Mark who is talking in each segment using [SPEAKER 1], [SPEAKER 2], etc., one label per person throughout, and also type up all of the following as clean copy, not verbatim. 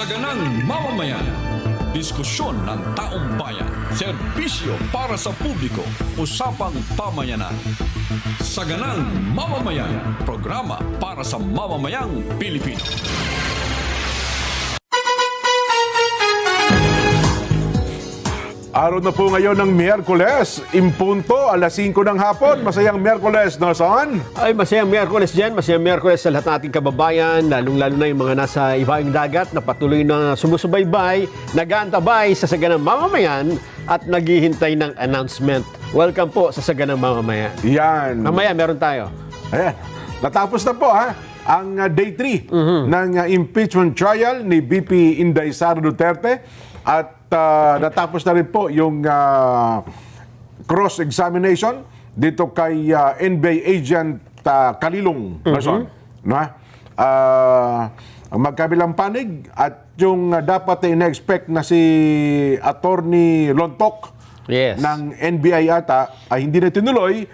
[SPEAKER 1] Saganang mamamayan. Diskusyon ng taong bayan. Serbisyo para sa publiko. Usapang pamayanan. Saganang mamamayan. Programa para sa mamamayang Pilipino.
[SPEAKER 2] Araw na po ngayon ng Miyerkules, impunto, alas 5 ng hapon. Masayang Miyerkules, no, son?
[SPEAKER 3] Ay, masayang Miyerkules dyan. Masayang Miyerkules sa lahat ng ating kababayan, lalong-lalo na yung mga nasa ibaing dagat na patuloy na sumusubaybay, nag-aantabay sa Saganang Mamamayan at naghihintay ng announcement. Welcome po sa Saganang Mamamayan.
[SPEAKER 2] Yan.
[SPEAKER 3] Mamaya, meron tayo.
[SPEAKER 2] Ayan. Natapos na po, ha? Ang day 3 ng impeachment trial ni VP Inday Sara Duterte. At natapos na rin po yung cross-examination dito kay NBA agent Kalilong. No? Ang magkabilang panig at yung dapat na-expect na si Attorney Lontok
[SPEAKER 3] Yes.
[SPEAKER 2] ng NBI ata ay hindi na tinuloy.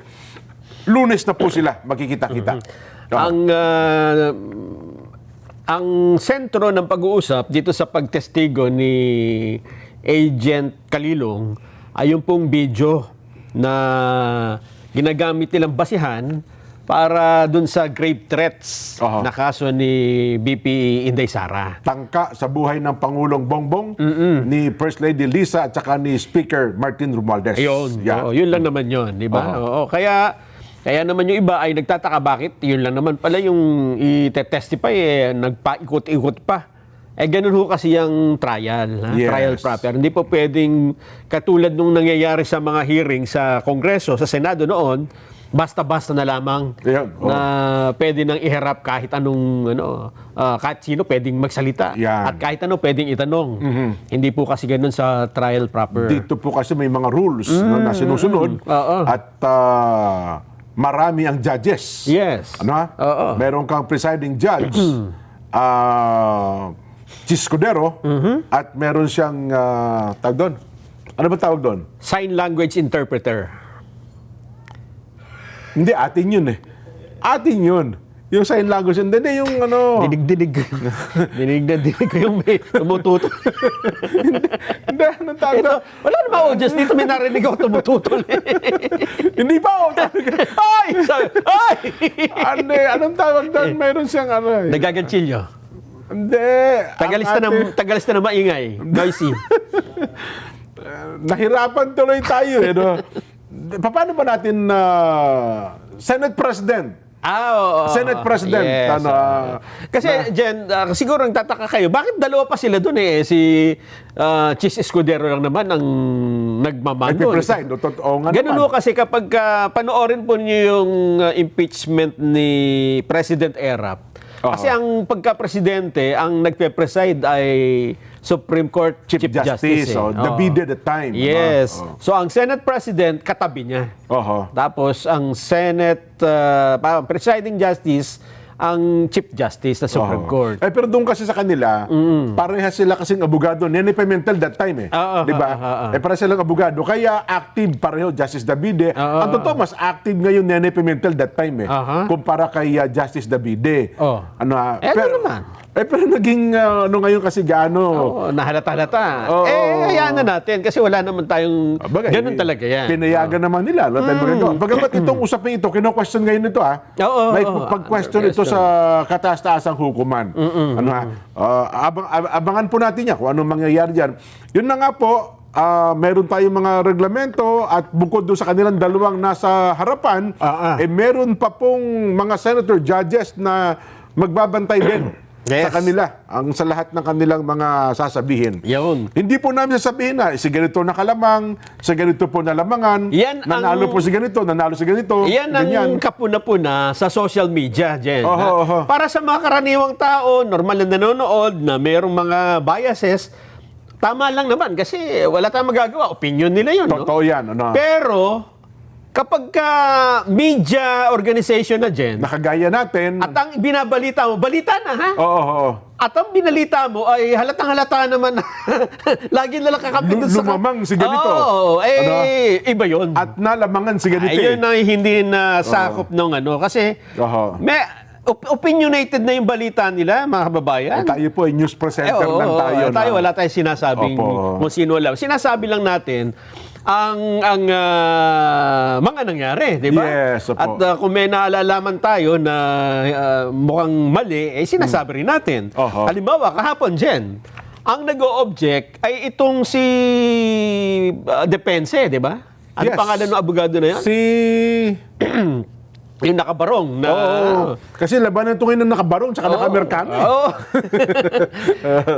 [SPEAKER 2] Lunes na po sila makikita-kita.
[SPEAKER 3] Ang sentro ng pag-uusap dito sa pagtestigo ni Agent Kalilong ay yung pong video na ginagamit nilang basihan para dun sa grave threats na kaso ni BP Inday Sara.
[SPEAKER 2] Tangka sa buhay ng Pangulong Bongbong, ni First Lady Lisa at saka ni Speaker Martin Romualdez.
[SPEAKER 3] Ayun,
[SPEAKER 2] Yeah.
[SPEAKER 3] yun lang naman yun, di ba? Oo, kaya naman yung iba ay nagtataka bakit yun lang naman pala yung i-testify nagpaikot-ikot pa. Ganun ho kasi yung trial,
[SPEAKER 2] Yes.
[SPEAKER 3] trial proper. Hindi po pwedeng katulad nung nangyayari sa mga hearing sa Kongreso, sa Senado noon, basta-basta na lamang na pwede nang iharap kahit anong kahit sino pwedeng magsalita at kahit ano pwedeng itanong. Hindi po kasi ganun sa trial proper.
[SPEAKER 2] Dito po kasi may mga rules na sinusunod at marami ang judges.
[SPEAKER 3] Yes.
[SPEAKER 2] Meron kang presiding judge, Chiscudero, at meron siyang tawag doon. Ano ba tawag doon?
[SPEAKER 3] Sign language interpreter.
[SPEAKER 2] Hindi, atin yun eh. Atin yun. Yung sign language, hindi yung
[SPEAKER 3] Dinig-dinig. Dinig ko yung may tumututol.
[SPEAKER 2] Hindi, anong tawag doon?
[SPEAKER 3] Wala naman audience dito, may narinig ako tumututol.
[SPEAKER 2] Hindi pa ako
[SPEAKER 3] Ay! Ay!
[SPEAKER 2] Anong tawag doon? Meron siyang
[SPEAKER 3] Nagaganchilyo.
[SPEAKER 2] Hindi.
[SPEAKER 3] Tagalista na maingay. Noisy.
[SPEAKER 2] Nahirapan tuloy tayo no? Paano ba natin Senate President? Senate President.
[SPEAKER 3] Yes. Kasi, Jen, siguro nagtataka kayo, bakit dalawa pa sila doon si Chis Escudero lang naman ang nagmamano?
[SPEAKER 2] Nagpipreside.
[SPEAKER 3] Ganun ho kasi kapag panoorin po niyo yung impeachment ni President Erap, kasi ang pagka-presidente, ang nagpe-preside ay Supreme Court Chief Justice.
[SPEAKER 2] Dabide the time.
[SPEAKER 3] Yes. So, ang Senate President, katabi niya. Tapos, ang Senate Presiding Justice, ang Chief Justice na Supreme Court.
[SPEAKER 2] Pero doon kasi sa kanila, parehas sila kasing abogado. Nene Pimentel that time Di ba? Parehas silang abogado. Kaya active pareho Justice Davide. Ang totoo, mas active ngayon Nene Pimentel that time kumpara kay Justice Davide.
[SPEAKER 3] Pero naman.
[SPEAKER 2] Pero naging ngayon kasi gaano.
[SPEAKER 3] Nahalata-halata. Hayaan na natin kasi wala naman tayong ganun talaga yan.
[SPEAKER 2] Pinayagan naman nila. Pagkabat itong usapin ito, kino-question ngayon ito may pag-question ito sa kataas-taasang hukuman. Abangan po natin yan kung anong mangyayari dyan. Yun na nga po, meron tayong mga reglamento at bukod doon sa kanilang dalawang nasa harapan, meron pa pong mga senator judges na magbabantay din. Sa kanila, sa lahat ng kanilang mga sasabihin.
[SPEAKER 3] Yun.
[SPEAKER 2] Hindi po namin sasabihin na si ganito nakalamang, si ganito po nalamangan, nanalo po si ganito, nanalo si ganito.
[SPEAKER 3] Yan ang kapuna-puna sa social media, Jen. Para sa mga karaniwang tao, normal na nanonood, na mayroong mga biases, tama lang naman kasi wala tayong magagawa. Opinion nila yun.
[SPEAKER 2] Totoo yan.
[SPEAKER 3] Pero, kapag media organization na dyan,
[SPEAKER 2] nakagaya natin,
[SPEAKER 3] at ang binabalita mo, balita na ha? At ang binalita mo ay halatang-halata naman na lagi na lang kakapit sa...
[SPEAKER 2] Lumamang si ganito.
[SPEAKER 3] Iba yun.
[SPEAKER 2] At nalamangan si ganito.
[SPEAKER 3] Yun ang hindi na sakop nung kasi opinionated na yung balita nila, mga kababayan.
[SPEAKER 2] Tayo po, news presenter
[SPEAKER 3] Oo,
[SPEAKER 2] lang tayo.
[SPEAKER 3] tayo wala tayong sinasabing
[SPEAKER 2] Opo.
[SPEAKER 3] kung sino lang. Sinasabi lang natin ang mga nangyari, di ba?
[SPEAKER 2] Yes, opo.
[SPEAKER 3] At kung may naalalaman tayo na mukhang mali, sinasabi rin natin.
[SPEAKER 2] Oho.
[SPEAKER 3] Halimbawa, kahapon, Jen, ang nag-o-object ay itong si Depense, di ba? Ano
[SPEAKER 2] Yes.
[SPEAKER 3] pangalan ng abogado na yan?
[SPEAKER 2] Si...
[SPEAKER 3] Yung nakabarong na...
[SPEAKER 2] Oo. Kasi labanan ito ngayon ng nakabarong tsaka naka-Amerikano.
[SPEAKER 3] Oo.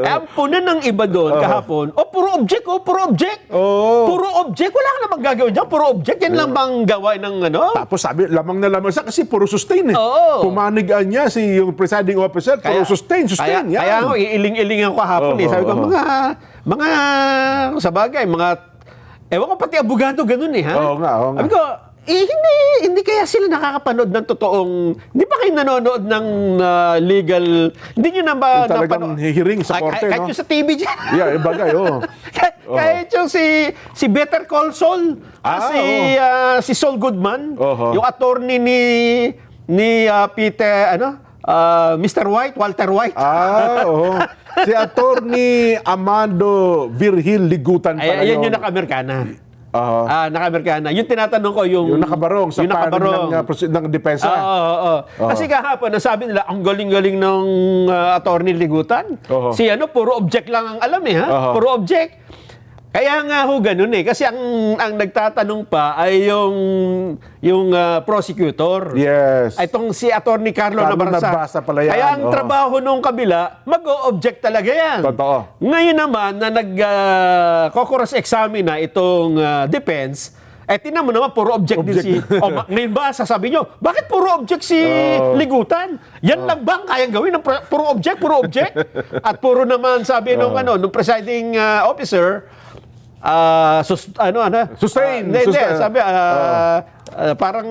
[SPEAKER 3] Ang punan ng iba doon kahapon, puro object, puro object.
[SPEAKER 2] Oo.
[SPEAKER 3] Puro object. Wala ka namang gagawin dyan. Puro object. Yan lang bang gawain ng ano?
[SPEAKER 2] Tapos sabi, lamang na lamang siya kasi puro sustain eh.
[SPEAKER 3] Oo.
[SPEAKER 2] Pumanigaan niya si yung presiding officer, puro sustain.
[SPEAKER 3] Kaya,
[SPEAKER 2] Yan.
[SPEAKER 3] kaya ako, iiling-ilingan ko kahapon eh. Sabi ko, mga, sa bagay, ewan ko pati abogado ganun eh, ha?
[SPEAKER 2] Oo nga.
[SPEAKER 3] Sabi ko, hindi kaya sila nakakapanood ng totoong, hindi pa kayo nanonood ng legal, hindi nyo na ba
[SPEAKER 2] Yung talagang hihiring sa korte,
[SPEAKER 3] kahit
[SPEAKER 2] no?
[SPEAKER 3] yung sa TV dyan.
[SPEAKER 2] Yeah, bagay, oo.
[SPEAKER 3] Kahit yung si Better Call Saul, si Saul Goodman,
[SPEAKER 2] Oho.
[SPEAKER 3] yung attorney ni Peter, Mr. White, Walter White.
[SPEAKER 2] Oo. Si Attorney Amando Virgil Ligutan pala
[SPEAKER 3] Ayan
[SPEAKER 2] yun.
[SPEAKER 3] yung naka-Amerikana.
[SPEAKER 2] Oo.
[SPEAKER 3] Naka-Amerikana. Yung tinatanong ko, yung
[SPEAKER 2] nakabarong sa
[SPEAKER 3] yung nakabarong.
[SPEAKER 2] ng depensa.
[SPEAKER 3] Oo. Kasi kahapon, nasabi nila, ang galing-galing ng attorney Ligutan.
[SPEAKER 2] Oo.
[SPEAKER 3] Si puro object lang ang alam eh, ha?
[SPEAKER 2] Oo.
[SPEAKER 3] Puro object. Kaya nga ho, ganun eh. Kasi ang nagtatanong pa ay yung prosecutor.
[SPEAKER 2] Yes.
[SPEAKER 3] Ay, itong si Attorney Carlo Navarresa.
[SPEAKER 2] Navarresa pala yan.
[SPEAKER 3] Kaya ang
[SPEAKER 2] Oo.
[SPEAKER 3] trabaho nung kabila, mag-o-object talaga yan.
[SPEAKER 2] Totoo.
[SPEAKER 3] Ngayon naman, na nag-cross-examine na itong defense, tinan mo naman, puro object din si... ngayon ba, sasabi nyo, bakit puro object si Ligutan? Yan lang bang kayang gawin ng puro object, puro object? At puro naman, sabi nung presiding officer,
[SPEAKER 2] Sustain.
[SPEAKER 3] Hindi,
[SPEAKER 2] Sustain.
[SPEAKER 3] sabi, parang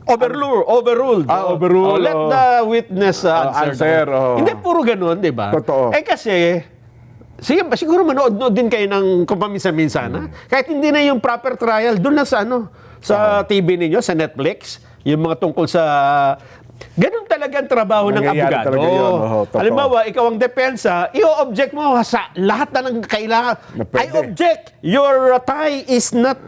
[SPEAKER 3] overruled.
[SPEAKER 2] Overruled.
[SPEAKER 3] Let the witness answer.
[SPEAKER 2] Answer,
[SPEAKER 3] Hindi puro ganun, di ba?
[SPEAKER 2] Totoo.
[SPEAKER 3] Kasi, siguro manood-nood din kayo ng kung paminsan-minsan. Kahit hindi na yung proper trial, doon na sa TV ninyo, sa Netflix, yung mga tungkol sa... Ganun talaga ang trabaho ng
[SPEAKER 2] Nangyayari
[SPEAKER 3] abogado.
[SPEAKER 2] talaga yun. Totoo.
[SPEAKER 3] Halimbawa, ikaw ang depensa, i-object mo sa lahat na ng kailangan.
[SPEAKER 2] Na pwede.
[SPEAKER 3] I object, your tie is not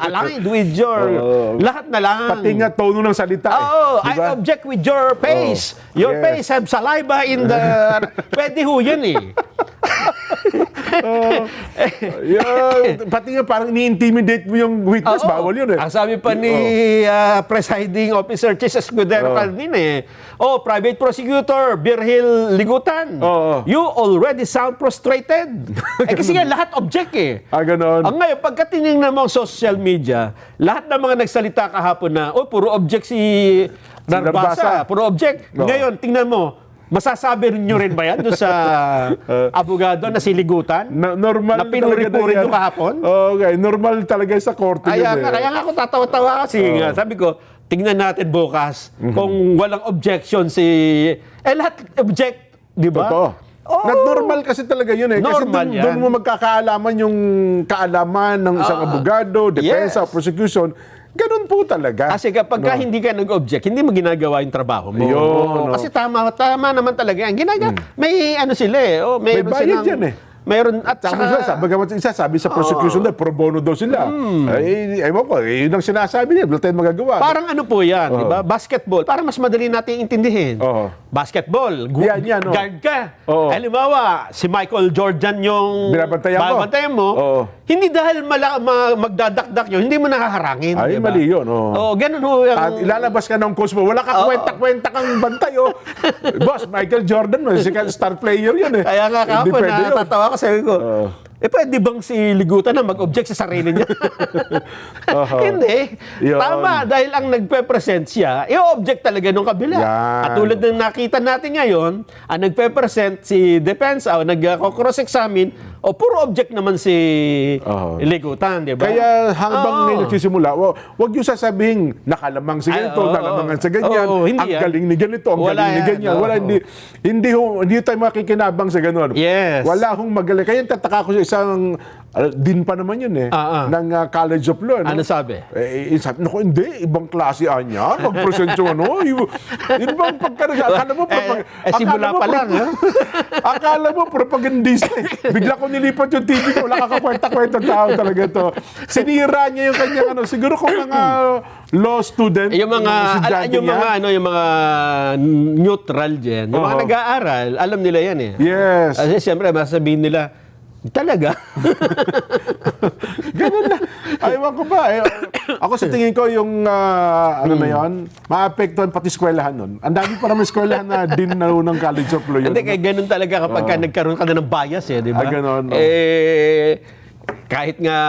[SPEAKER 3] aligned with your... Lahat na lang.
[SPEAKER 2] Pati nga tono ng salita.
[SPEAKER 3] Oo,
[SPEAKER 2] Diba?
[SPEAKER 3] I object with your face. Your
[SPEAKER 2] Yes.
[SPEAKER 3] face have saliva in the... Pwede ho yan eh.
[SPEAKER 2] Pati nga parang ni-intimidate mo yung witness,
[SPEAKER 3] Oo.
[SPEAKER 2] bawal yun eh.
[SPEAKER 3] Ang sabi pa ni presiding officer Chis Escudero kanina private prosecutor Virgil Ligutan, you already sound frustrated. Kasi nga lahat object eh.
[SPEAKER 2] Ganon.
[SPEAKER 3] Ang ngayon, pagka tinignan mo ang social media, lahat ng mga nagsalita kahapon na, puro object si Narbasa, puro object. Ngayon, tingnan mo, masasabi nyo rin ba yan doon sa abogado na si Ligutan?
[SPEAKER 2] Normal
[SPEAKER 3] Na pinuri-puri
[SPEAKER 2] talaga
[SPEAKER 3] nyo kahapon?
[SPEAKER 2] Okay, normal talaga sa korte yun eh.
[SPEAKER 3] Kaya nga ako tatawa-tawa kasi nga, sabi ko, tingnan natin bukas kung walang objection lahat object, di ba?
[SPEAKER 2] Totoo. Normal kasi talaga yun eh.
[SPEAKER 3] Normal
[SPEAKER 2] kasi
[SPEAKER 3] yan.
[SPEAKER 2] doon mo magkakaalaman yung kaalaman ng isang abogado, depensa,
[SPEAKER 3] yes.
[SPEAKER 2] prosecution. Ganun po talaga.
[SPEAKER 3] Kasi kapag hindi ka nag-object, hindi mo ginagawa yung trabaho mo.
[SPEAKER 2] Yun,
[SPEAKER 3] Kasi tama naman talaga yan. May ano sila eh.
[SPEAKER 2] May bayad yan eh.
[SPEAKER 3] Meron at
[SPEAKER 2] sabi sa prosecution na pro bono daw sila. Ewan ko, yun ang sinasabi niya. Wala tayong magagawa.
[SPEAKER 3] parang ano po yan, di ba? Basketball. Para mas madali natin intindihin. Basketball.
[SPEAKER 2] Yan,
[SPEAKER 3] Guard ka.
[SPEAKER 2] Oo.
[SPEAKER 3] Halimbawa, si Michael Jordan yung
[SPEAKER 2] Binabantayan mo.
[SPEAKER 3] mo. Hindi dahil magdadakdak yun, hindi mo nakaharangin.
[SPEAKER 2] Ay,
[SPEAKER 3] di ba?
[SPEAKER 2] mali yun.
[SPEAKER 3] Ganun ho.
[SPEAKER 2] At ilalabas ka ng coach mo, wala ka kwenta-kwenta kang bantay. Boss, Michael Jordan, sikat star player yun eh.
[SPEAKER 3] Kaya nga
[SPEAKER 2] Hindi
[SPEAKER 3] kahapon,
[SPEAKER 2] pwede yun.
[SPEAKER 3] natatawa ko, sabi ko, pwede bang si Ligutan na mag-object sa sarili niya? Hindi.
[SPEAKER 2] Yun.
[SPEAKER 3] Tama, dahil ang nagpe-present siya, i-object talaga nung kabila.
[SPEAKER 2] Yan.
[SPEAKER 3] At tulad ng nakita natin ngayon, ang nagpe-present si Depensa o nag-cross-examine, puro object naman si Ligutan, di ba?
[SPEAKER 2] Kaya hanggang ngayon nagsisimula, wag yung sasabihin, nakalamang si ganito, nalamangan sa ganyan,
[SPEAKER 3] hindi
[SPEAKER 2] ang
[SPEAKER 3] yan.
[SPEAKER 2] galing ni ganito, ang
[SPEAKER 3] Wala
[SPEAKER 2] galing ni
[SPEAKER 3] yan.
[SPEAKER 2] ganyan. Wala, hindi tayo makikinabang sa ganun.
[SPEAKER 3] Yes.
[SPEAKER 2] Wala hong magaling. Kaya tataka ko sa isang din pa naman yun ng College of Law.
[SPEAKER 3] Ano sabi?
[SPEAKER 2] Sabi, naku, hindi, ibang klase niya. Mag-present yung yun bang akala mo,
[SPEAKER 3] simula pa lang, ha?
[SPEAKER 2] akala mo, propagandista Bigla ko nilipat yung TV ko, wala kakakwenta-kwenta tao talaga to. Sinira niya yung kanyang siguro kung mga law student,
[SPEAKER 3] yung mga neutral dyan, yung mga nag-aaral, alam nila yan
[SPEAKER 2] Yes.
[SPEAKER 3] Kasi siyempre, masabihin nila, talaga?
[SPEAKER 2] Ganun na. Ewan ko ba. Ako sa tingin ko yung, maapektuhan pati eskwelahan nun. Ang dami pa naman eskwelahan na din na ng College of Law yun.
[SPEAKER 3] Hindi, kaya ganun talaga kapag nagkaroon ka na ng bias, di ba?
[SPEAKER 2] Ganun.
[SPEAKER 3] Kahit nga,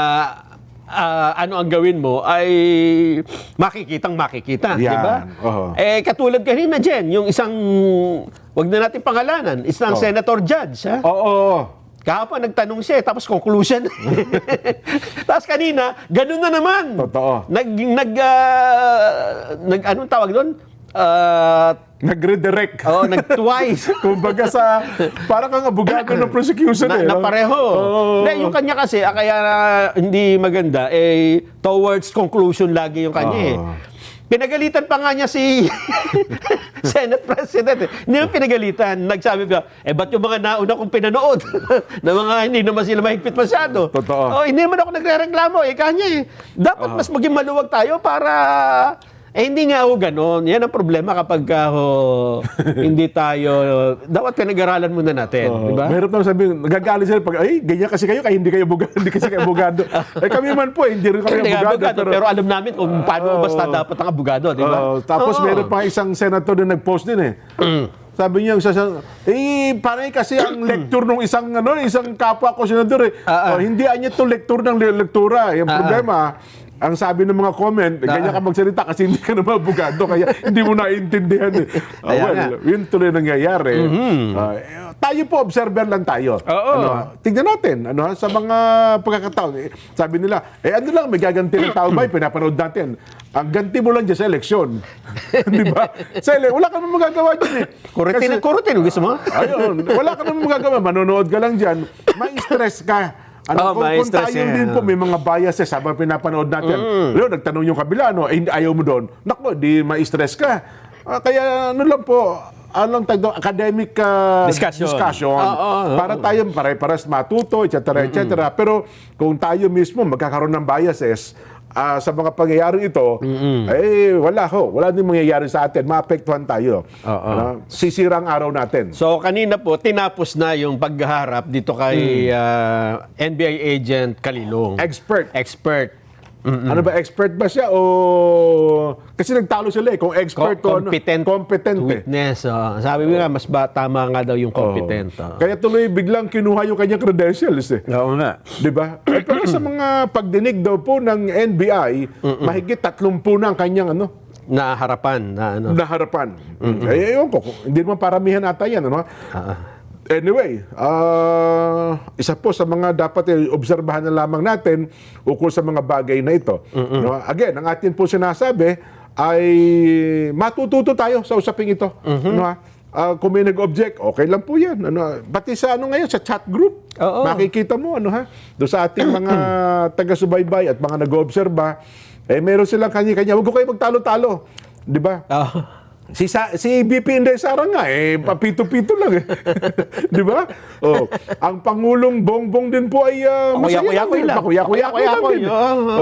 [SPEAKER 3] ano ang gawin mo, ay makikita, di ba? Katulad kanina, Jen, yung isang, wag na natin pangalanan, isang senator judge, ha?
[SPEAKER 2] Oo.
[SPEAKER 3] Kahapon nagtanong siya, tapos conclusion. Tapos kanina, ganun na naman.
[SPEAKER 2] Totoo.
[SPEAKER 3] Anong tawag doon?
[SPEAKER 2] Nag-redirect.
[SPEAKER 3] Nag-twice.
[SPEAKER 2] Kumbaga parang kang abogado ng prosecution
[SPEAKER 3] na pareho. Yung kanya kasi, kaya hindi maganda, towards conclusion lagi yung kanya Pinagalitan pa nga niya si Senate President. Hindi naman pinagalitan. Nagsabi pa, ba't yung mga nauna kong pinanood na mga hindi naman sila mahigpit masyado?
[SPEAKER 2] Totoo.
[SPEAKER 3] Hindi naman ako nagre-reklamo. Kanya dapat mas maging maluwag tayo para... hindi nga gano'n. Yan ang problema kapag hindi tayo... Dapat pinag-aralan muna natin. Diba?
[SPEAKER 2] Meron naman sabihin, nagagalit sila pag, ganyan kasi kayo, hindi kayo abogado, hindi kasi kayo abogado. Kami man po, hindi rin kami abogado.
[SPEAKER 3] Pero alam namin kung paano basta dapat ang abogado, di ba?
[SPEAKER 2] Tapos meron pa isang senator na nag-post din Sabi niya, parang kasi ang lecture ng isang kapwa ko senador hindi niya to lecture ng lektura. Yung problema, ang sabi ng mga comment, ganyan ka magsalita kasi hindi ka naman abogado, kaya hindi mo naiintindihan. Yun tuloy nangyayari. Tayo po, observer lang tayo. Tignan natin, sa mga pagkakataon. Sabi nila, may gaganti ng tao ba? Pinapanood natin. Ang ganti mo lang dyan sa eleksyon. Di ba? Wala ka naman magagawa dyan
[SPEAKER 3] Kurutin, gusto mo?
[SPEAKER 2] Ayun, wala ka naman magagawa. Manonood ka lang dyan. May stress ka. Kung tayo din po, may mga biases habang pinapanood natin. Nagtanong yung kabila, ayaw mo doon. Naku, di ma-stress ka. Kaya lang po, academic discussion. Para tayo pare-paras matuto, etc. Pero kung tayo mismo magkakaroon ng biases, sa mga pangyayaring ito, wala din mangyayari sa atin. Maapektuhan tayo. Sisira ang araw natin.
[SPEAKER 3] So, kanina po, tinapos na yung pagharap dito kay NBI agent Kalilong. Expert.
[SPEAKER 2] Ano ba, expert ba siya o... Kasi nagtalo sila kung expert o competent
[SPEAKER 3] witness. Sabi mo nga, mas tama nga daw yung competent.
[SPEAKER 2] Kaya tuloy biglang kinuha yung kanyang credentials
[SPEAKER 3] Oo nga.
[SPEAKER 2] Diba? Pero sa mga pagdinig daw po ng NBI, mahigit 30 na ang kanyang
[SPEAKER 3] Naharapan.
[SPEAKER 2] Naharapan. Ewan ko, hindi naman paramihan ata yan. Anyway, isa po sa mga dapat obserbahan na lamang natin ukol sa mga bagay na ito. Again, ang atin po sinasabi ay matututo tayo sa usaping ito. Kung may nag-object, okay lang po yan. Pati sa ngayon, sa chat group, makikita mo, doon sa ating mga taga-subaybay at mga nag-obserba, meron silang kanya-kanya. Huwag ko kayo magtalo-talo. Di ba? Si BP Inday Sara nga, papito-pito lang. Di ba? Ang Pangulong Bongbong din po ay masaya lang. Pakuya-kuya lang din.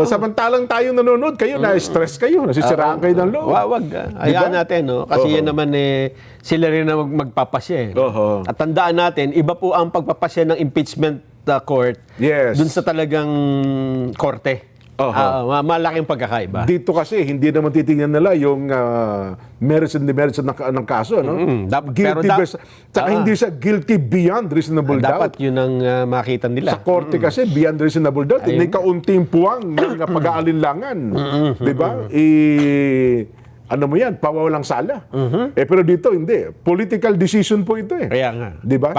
[SPEAKER 2] Samantalang tayong nanonood, kayo na-stress kayo, nasisiraan kayo ng loob.
[SPEAKER 3] Wag. Hayaan natin, Kasi yan naman sila rin na magpapasya. At tandaan natin, iba po ang pagpapasya ng impeachment court dun sa talagang korte. Malaking pagkakaiba.
[SPEAKER 2] Dito kasi, hindi naman titingnan nila yung merits and demerits ng kaso. Guilty hindi siya guilty beyond reasonable doubt.
[SPEAKER 3] Dapat yun ang makita nila.
[SPEAKER 2] Sa korte kasi, beyond reasonable doubt, may kaunting puwang ng pag-aalinlangan. Diba? ano mo yan, pawawalang sala. Pero dito, hindi. Political decision po ito eh.
[SPEAKER 3] Kaya nga.
[SPEAKER 2] Di ba?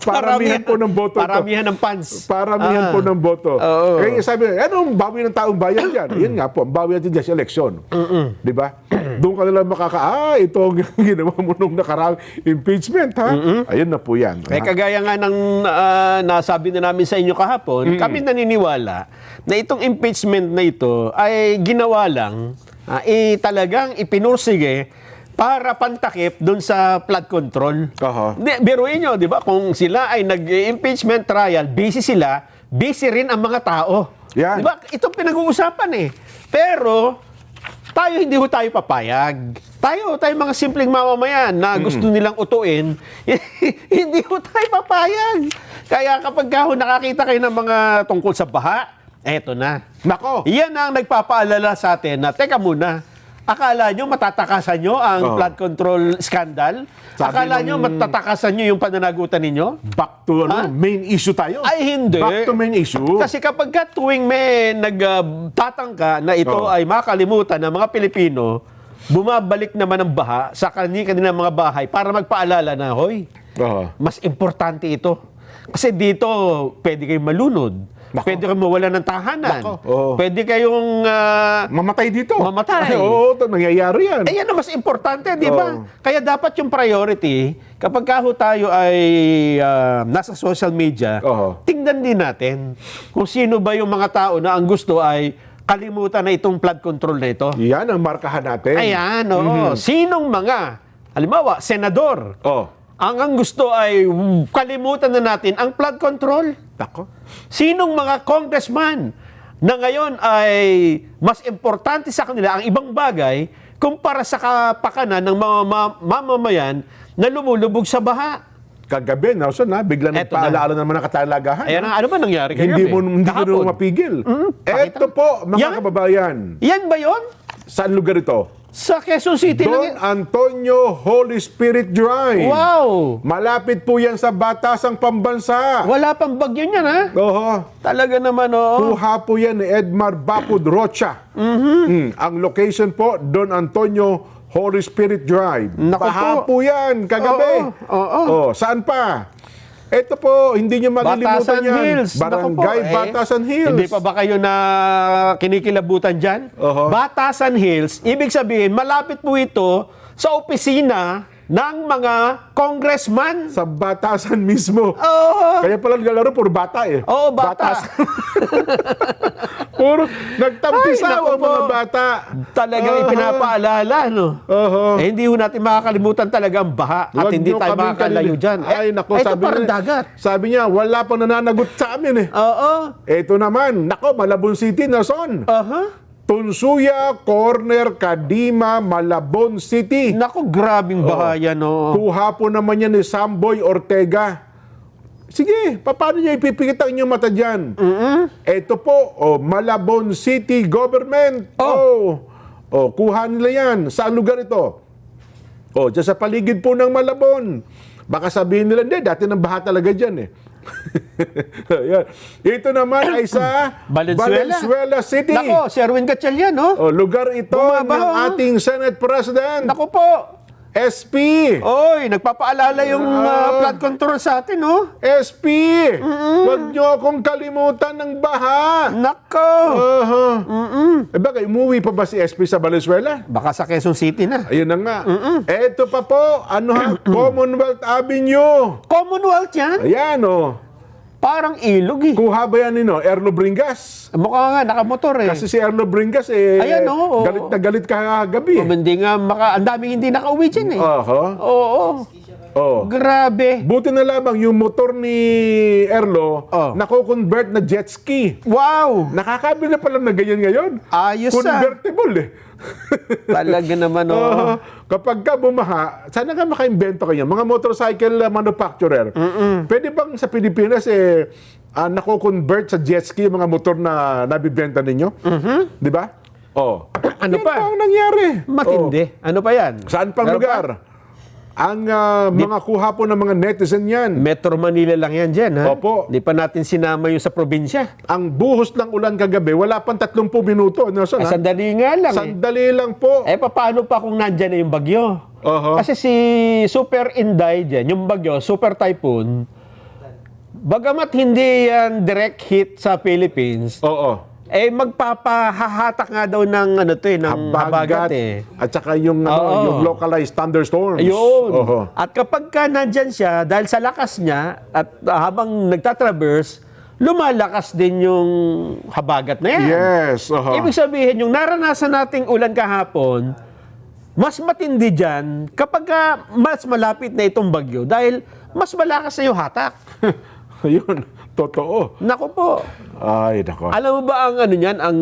[SPEAKER 2] Paramihan po ng boto ito.
[SPEAKER 3] Paramihan ng fans.
[SPEAKER 2] Paramihan po ng boto.
[SPEAKER 3] Oo.
[SPEAKER 2] Kaya sabi, anong bawi ng taong bayan dyan? Yan nga po, ang bawi natin dyan sa eleksyon. Di ba? Doon ka nila ito ang ginawa mo nung nakarang impeachment, ha? Ayun na po yan.
[SPEAKER 3] Kaya kagaya nga ng nasabi na namin sa inyo kahapon, kami naniniwala na itong impeachment na ito ay ginawa lang, talagang ipinursige para pantakip doon sa flood control. Biruin nyo, di ba? Kung sila ay nag-impeachment trial, busy sila, busy rin ang mga tao.
[SPEAKER 2] Yan.
[SPEAKER 3] Di ba? Ito pinag-uusapan eh. Pero, hindi ho tayo papayag. Tayo mga simpleng mamamayan na gusto nilang utuin, hindi ho tayo papayag. Kaya kapag nakakita kayo ng mga tungkol sa baha, eto na.
[SPEAKER 2] Nako!
[SPEAKER 3] Yan ang nagpapaalala sa atin na, teka muna, akala nyo matatakasan nyo ang flood control scandal? Akala nyo matatakasan nyo yung pananagutan ninyo?
[SPEAKER 2] Back to main issue tayo.
[SPEAKER 3] Ay, hindi.
[SPEAKER 2] Back to main issue.
[SPEAKER 3] Kasi kapag tuwing may nagtatangka na ito ay makalimutan ng mga Pilipino, bumabalik naman ang baha sa kanilang mga bahay para magpaalala na, hoy, mas importante ito. Kasi dito, pwede kayong malunod. Pwede kayong mawala ng tahanan. Pwede kayong
[SPEAKER 2] mamatay dito.
[SPEAKER 3] Mamatay.
[SPEAKER 2] Oo, nangyayari yan.
[SPEAKER 3] Yan ang mas importante, di ba? Kaya dapat yung priority, kapag tayo ay nasa social media, tingnan din natin kung sino ba yung mga tao na ang gusto ay kalimutan na itong flood control na ito.
[SPEAKER 2] Yan ang markahan natin.
[SPEAKER 3] Ayan, oo. Sinong mga, halimbawa, senador, ang gusto ay kalimutan na natin ang flood control.
[SPEAKER 2] Nako.
[SPEAKER 3] Sinong mga congressman na ngayon ay mas importante sa kanila ang ibang bagay kumpara sa kapakanan ng mga mamamayan na lumulubog sa baha?
[SPEAKER 2] Kagabi, Nelson, bigla nagpaalaala naman ng katalagahan.
[SPEAKER 3] Ayan, ano ba nangyari kagabi?
[SPEAKER 2] Hindi mo mapigil. Eto po, mga kababayan.
[SPEAKER 3] Yan ba yon?
[SPEAKER 2] Saan lugar ito?
[SPEAKER 3] Sa Quezon City.
[SPEAKER 2] Don Antonio Holy Spirit Drive.
[SPEAKER 3] Wow!
[SPEAKER 2] Malapit po yan sa Batasang Pambansa.
[SPEAKER 3] Wala pang bagyo niyan, ha? Talaga naman,
[SPEAKER 2] Kuha po yan ni Edmar Bapud Rocha. Ang location po, Don Antonio Holy Spirit Drive. Baha po yan, kagabi. Saan pa? Ito po, hindi nyo malilimutan
[SPEAKER 3] Batasan
[SPEAKER 2] yan.
[SPEAKER 3] Hills.
[SPEAKER 2] Barangay Batasan Hills.
[SPEAKER 3] Hindi pa ba kayo na kinikilabutan dyan? Batasan Hills, ibig sabihin, malapit po ito sa opisina ng mga congressman.
[SPEAKER 2] Sa Batasan mismo. Kaya pala naglalaro, puro bata eh.
[SPEAKER 3] Bata.
[SPEAKER 2] Puro nagtampisaw ang mga bata.
[SPEAKER 3] Talagang ipinapaalala, no? Hindi ho natin makakalimutan talaga ang baha at hindi tayo makakalayo dyan.
[SPEAKER 2] Ay, nako,
[SPEAKER 3] ito parang dagat.
[SPEAKER 2] Sabi niya, wala pang nananagot sa amin eh. Ito naman, nako, Malabon City, Nelson. Tunsuya, Corner, Kadima, Malabon City.
[SPEAKER 3] Naku, grabing bahaya, no?
[SPEAKER 2] Kuha po naman yan ni Samboy Ortega. Sige, paano niya ipipikit ang inyong mata dyan? Ito po, Malabon City Government. Kuha nila yan. Saan lugar ito? Dyan sa paligid po ng Malabon. Baka sabihin nila, hindi, dati nang baha talaga dyan eh. Ito naman ay sa Valenzuela City.
[SPEAKER 3] Nako, si Erwin Gatchalian, no?
[SPEAKER 2] Lugar ito ng ating Senate President.
[SPEAKER 3] Nako po.
[SPEAKER 2] SP.
[SPEAKER 3] Oy, nagpapaalala yung flood control sa atin, no?
[SPEAKER 2] SP. Huwag nyo akong kalimutan ng baha.
[SPEAKER 3] Nako.
[SPEAKER 2] Baka umuwi pa ba si SP sa Valenzuela?
[SPEAKER 3] Baka sa Quezon City na.
[SPEAKER 2] Ayun na nga. Eto pa po, Commonwealth Avenue.
[SPEAKER 3] Commonwealth yan?
[SPEAKER 2] Ayan,
[SPEAKER 3] Parang ilog eh.
[SPEAKER 2] Kuha ba yan Erlo Bringas?
[SPEAKER 3] Mukha nga, nakamotor eh.
[SPEAKER 2] Kasi si Erlo Bringas
[SPEAKER 3] Ayan,
[SPEAKER 2] galit na galit kagabi.
[SPEAKER 3] Hindi nga, ang daming hindi nakauwi dyan eh. Oo. Grabe.
[SPEAKER 2] Buti na lamang yung motor ni Erlo nako-convert na jet ski.
[SPEAKER 3] Wow!
[SPEAKER 2] Nakakabili na pala na ganyan ngayon.
[SPEAKER 3] Ayos
[SPEAKER 2] Convertible eh.
[SPEAKER 3] Talaga naman,
[SPEAKER 2] Kapag ka bumaha, sana nga makaimbento kayo. Mga motorcycle manufacturer, pwede bang sa Pilipinas nako-convert sa jet ski yung mga motor na nabibenta ninyo? Di ba?
[SPEAKER 3] Ano pa?
[SPEAKER 2] Yan ang nangyari.
[SPEAKER 3] Matindi. Ano pa yan?
[SPEAKER 2] Saan pang lugar? Ang mga kuha po ng mga netizen yan.
[SPEAKER 3] Metro Manila lang yan dyan, ha?
[SPEAKER 2] Opo.
[SPEAKER 3] Di pa natin sinama yung sa probinsya.
[SPEAKER 2] Ang buhos ng ulan kagabi, wala pang 30 minuto. Nelson, ha?
[SPEAKER 3] Sandali nga lang,
[SPEAKER 2] Sandali lang po.
[SPEAKER 3] paano pa kung nandyan na yung bagyo?
[SPEAKER 2] Oho.
[SPEAKER 3] Kasi si Super Inday dyan, yung bagyo, Super Typhoon, bagamat hindi yan direct hit sa Philippines,
[SPEAKER 2] Oo.
[SPEAKER 3] magpapahahatak nga daw ng ng habagat
[SPEAKER 2] At saka yung,
[SPEAKER 3] Oo.
[SPEAKER 2] yung localized thunderstorms.
[SPEAKER 3] Ayun.
[SPEAKER 2] Oho.
[SPEAKER 3] At kapag ka nandyan siya, dahil sa lakas niya, at habang nagtatraverse, lumalakas din yung habagat na yan.
[SPEAKER 2] Yes. Oho.
[SPEAKER 3] Ibig sabihin, yung naranasan nating ulan kahapon, mas matindi dyan kapag ka mas malapit na itong bagyo dahil mas malakas na yung hatak.
[SPEAKER 2] Ayun. Totoo.
[SPEAKER 3] Naku po.
[SPEAKER 2] Ay, nako.
[SPEAKER 3] Alam mo ba ang niyan, ang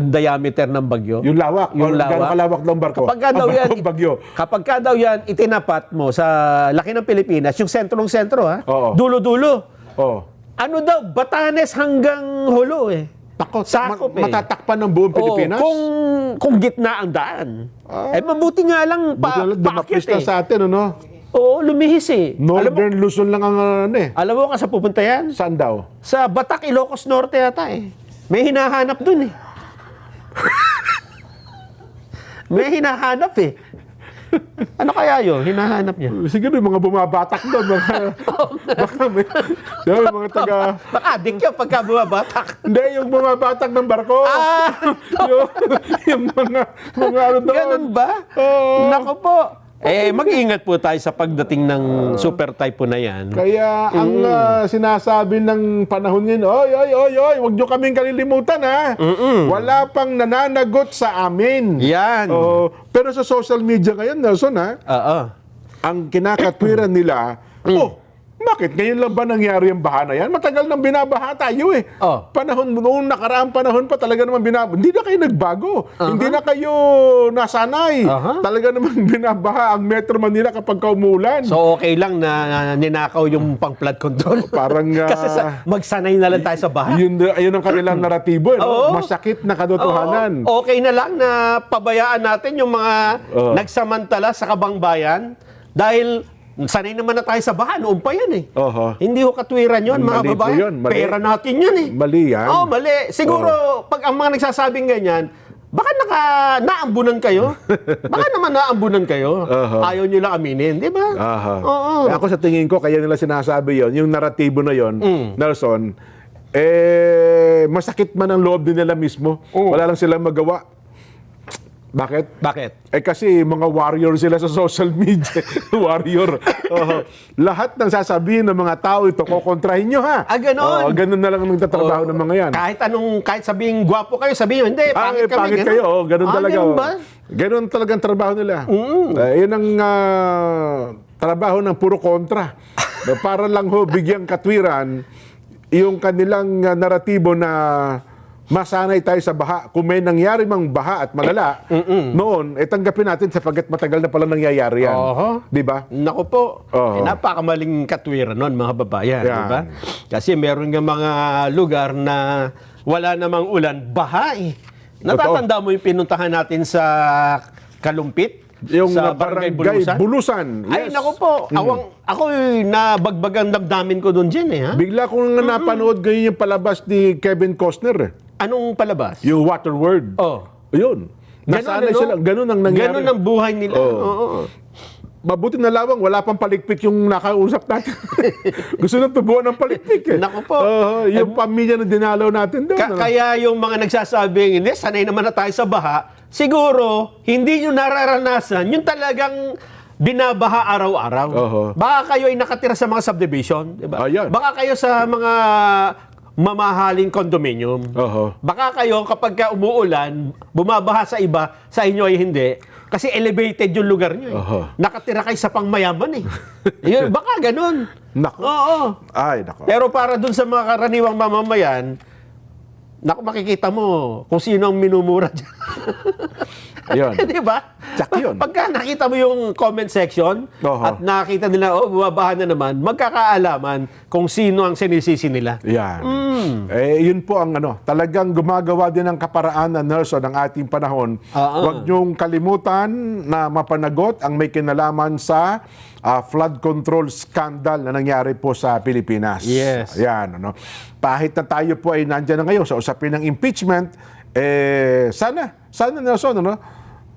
[SPEAKER 3] diameter ng bagyo?
[SPEAKER 2] Yung lawak.
[SPEAKER 3] Yung
[SPEAKER 2] Gano'ng
[SPEAKER 3] lawak.
[SPEAKER 2] kalawak ng barko?
[SPEAKER 3] Kapag ka daw
[SPEAKER 2] Ang
[SPEAKER 3] yan,
[SPEAKER 2] bagyo.
[SPEAKER 3] kapag ka daw yan itinapat mo sa laki ng Pilipinas, yung sentrong-sentro, ha?
[SPEAKER 2] Oo.
[SPEAKER 3] Dulo-dulo.
[SPEAKER 2] Oh.
[SPEAKER 3] Ano daw, Batanes hanggang Hulo eh.
[SPEAKER 2] Tako,
[SPEAKER 3] Sakop
[SPEAKER 2] matatakpan ng buong Pilipinas?
[SPEAKER 3] Kung gitna ang daan. Mabuti nga lang
[SPEAKER 2] Buti na lang, dumapis
[SPEAKER 3] paakit
[SPEAKER 2] na sa atin, ano?
[SPEAKER 3] Oo, lumihis eh.
[SPEAKER 2] Northern Luzon lang ang
[SPEAKER 3] Alam mo ka sa pupunta yan?
[SPEAKER 2] Saan daw?
[SPEAKER 3] Sa Batak, Ilocos Norte yata eh. May hinahanap dun eh. May hinahanap eh. Ano kaya yun? Hinahanap niya.
[SPEAKER 2] Siguro yung mga bumabatak doon. Baka may, yung mga taga...
[SPEAKER 3] Baka adik yun pagka bumabatak.
[SPEAKER 2] Hindi, yung bumabatak ng barko. yung mga ano doon.
[SPEAKER 3] Ganun ba?
[SPEAKER 2] Oo.
[SPEAKER 3] Nako po. Mag-ingat po tayo sa pagdating ng super typhoon na yan.
[SPEAKER 2] Kaya ang sinasabi ng panahon ngayon, oy, huwag nyo kaming kalilimutan, ha? Wala pang nananagot sa amin.
[SPEAKER 3] Yan.
[SPEAKER 2] Pero sa social media ngayon, Nelson, ha?
[SPEAKER 3] Oo.
[SPEAKER 2] Ang kinakatwiran nila, bakit ngayon lang ba nangyari ang baha na yan? Matagal nang binabaha tayo eh. Panahon, noong nakaraang panahon pa talaga naman binabaha. Hindi na kayo nagbago. Hindi na kayo nasanay. Talaga naman binabaha ang Metro Manila kapag umulan.
[SPEAKER 3] So okay lang na ninakaw yung pang-flood control.
[SPEAKER 2] Parang
[SPEAKER 3] Kasi magsanay na lang tayo sa baha.
[SPEAKER 2] yun ang kanilang naratibo. Eh, no? Masakit na katotohanan.
[SPEAKER 3] Okay na lang na pabayaan natin yung mga nagsamantala sa kabangbayan dahil sanay naman na tayo sa baha. Noon pa yan eh. Hindi ko katwiran yun, mga
[SPEAKER 2] Mali po
[SPEAKER 3] babae.
[SPEAKER 2] yun, mali.
[SPEAKER 3] Pera natin yun eh.
[SPEAKER 2] Mali yan.
[SPEAKER 3] Mali. Siguro, pag ang mga nagsasabing ganyan, baka naambunan kayo. Baka naman naambunan kayo. Ayaw nyo lang aminin, di ba? Oo.
[SPEAKER 2] Ako sa tingin ko, kaya nila sinasabi yon, yung naratibo na yon, Nelson, masakit man ang loob din nila mismo. Wala lang silang magawa. Bakit? Kasi mga warrior sila sa social media. Warrior. Lahat ng sasabihin ng mga tao ito, kokontrahin nyo, ha?
[SPEAKER 3] Ganon.
[SPEAKER 2] Ganun na lang ang nagtatrabaho ng mga yan.
[SPEAKER 3] Kahit sabing gwapo kayo, sabihin nyo, hindi, pangit kami.
[SPEAKER 2] Pangit kayo. Ganun talaga.
[SPEAKER 3] Ganun ba?
[SPEAKER 2] Ganun talagang trabaho nila. Yun ang trabaho ng puro kontra. Para lang bigyang katwiran yung kanilang naratibo na masanay tayo sa baha. Kung may nangyari mang baha at malala, noon, tanggapin natin sapagkat matagal na pala nangyayari yan. Di ba?
[SPEAKER 3] Naku po, napakamaling katwiran nun, mga babayan. Di ba? Kasi meron nga mga lugar na wala namang ulan, baha eh. Natatanda mo yung pinuntahan natin sa Kalumpit?
[SPEAKER 2] Yung
[SPEAKER 3] sa
[SPEAKER 2] barangay
[SPEAKER 3] Barangay
[SPEAKER 2] Bulusan.
[SPEAKER 3] Ay,
[SPEAKER 2] Yes.
[SPEAKER 3] naku po. Ako nabagbagang damdamin ko doon dyan eh. Ha?
[SPEAKER 2] Bigla kong napanood ngayon yung palabas ni Kevin Costner.
[SPEAKER 3] Anong palabas?
[SPEAKER 2] Yung Waterworld. Yun. Nasanay
[SPEAKER 3] ano?
[SPEAKER 2] sila. Ganun ang nangyari.
[SPEAKER 3] Ganun ang buhay nila. Oo.
[SPEAKER 2] Mabuti na lawang, wala pang palikpik yung nakausap natin. Gusto nang tubuan ng palikpik eh.
[SPEAKER 3] Naku po.
[SPEAKER 2] Yung pamilya na dinalaw natin doon.
[SPEAKER 3] Kaya yung mga nagsasabing, hindi, sanay naman na tayo sa baha, siguro, hindi nyo nararanasan yung talagang binabaha araw-araw. Baka kayo ay nakatira sa mga subdivision. Diba? Baka kayo sa mga mamahaling condominium. Baka kayo kapag umuulan, bumabaha sa iba, sa inyo ay hindi. Kasi elevated yung lugar nyo eh. Nakatira kayo sa pangmayaman eh. Yun, baka ganun.
[SPEAKER 2] Naku.
[SPEAKER 3] Oo.
[SPEAKER 2] Ay, naku.
[SPEAKER 3] Pero para dun sa mga karaniwang mamamayan, naku, makikita mo kung sino ang minumura dyan.
[SPEAKER 2] Ayun.
[SPEAKER 3] Di ba?
[SPEAKER 2] Tsak yun.
[SPEAKER 3] Pagka nakita mo yung comment section
[SPEAKER 2] Oho.
[SPEAKER 3] at nakita nila, bumabahan na naman, magkakaalaman kung sino ang sinisisi nila.
[SPEAKER 2] Yan. Yun po ang talagang gumagawa din ng kaparaan na Nelson ng ating panahon. Huwag niyong kalimutan na mapanagot ang may kinalaman sa flood control scandal na nangyari po sa Pilipinas.
[SPEAKER 3] Yes.
[SPEAKER 2] Yan, Pahit na tayo po ay nandiyan na ngayon sa usapin ng impeachment, sana Nelson,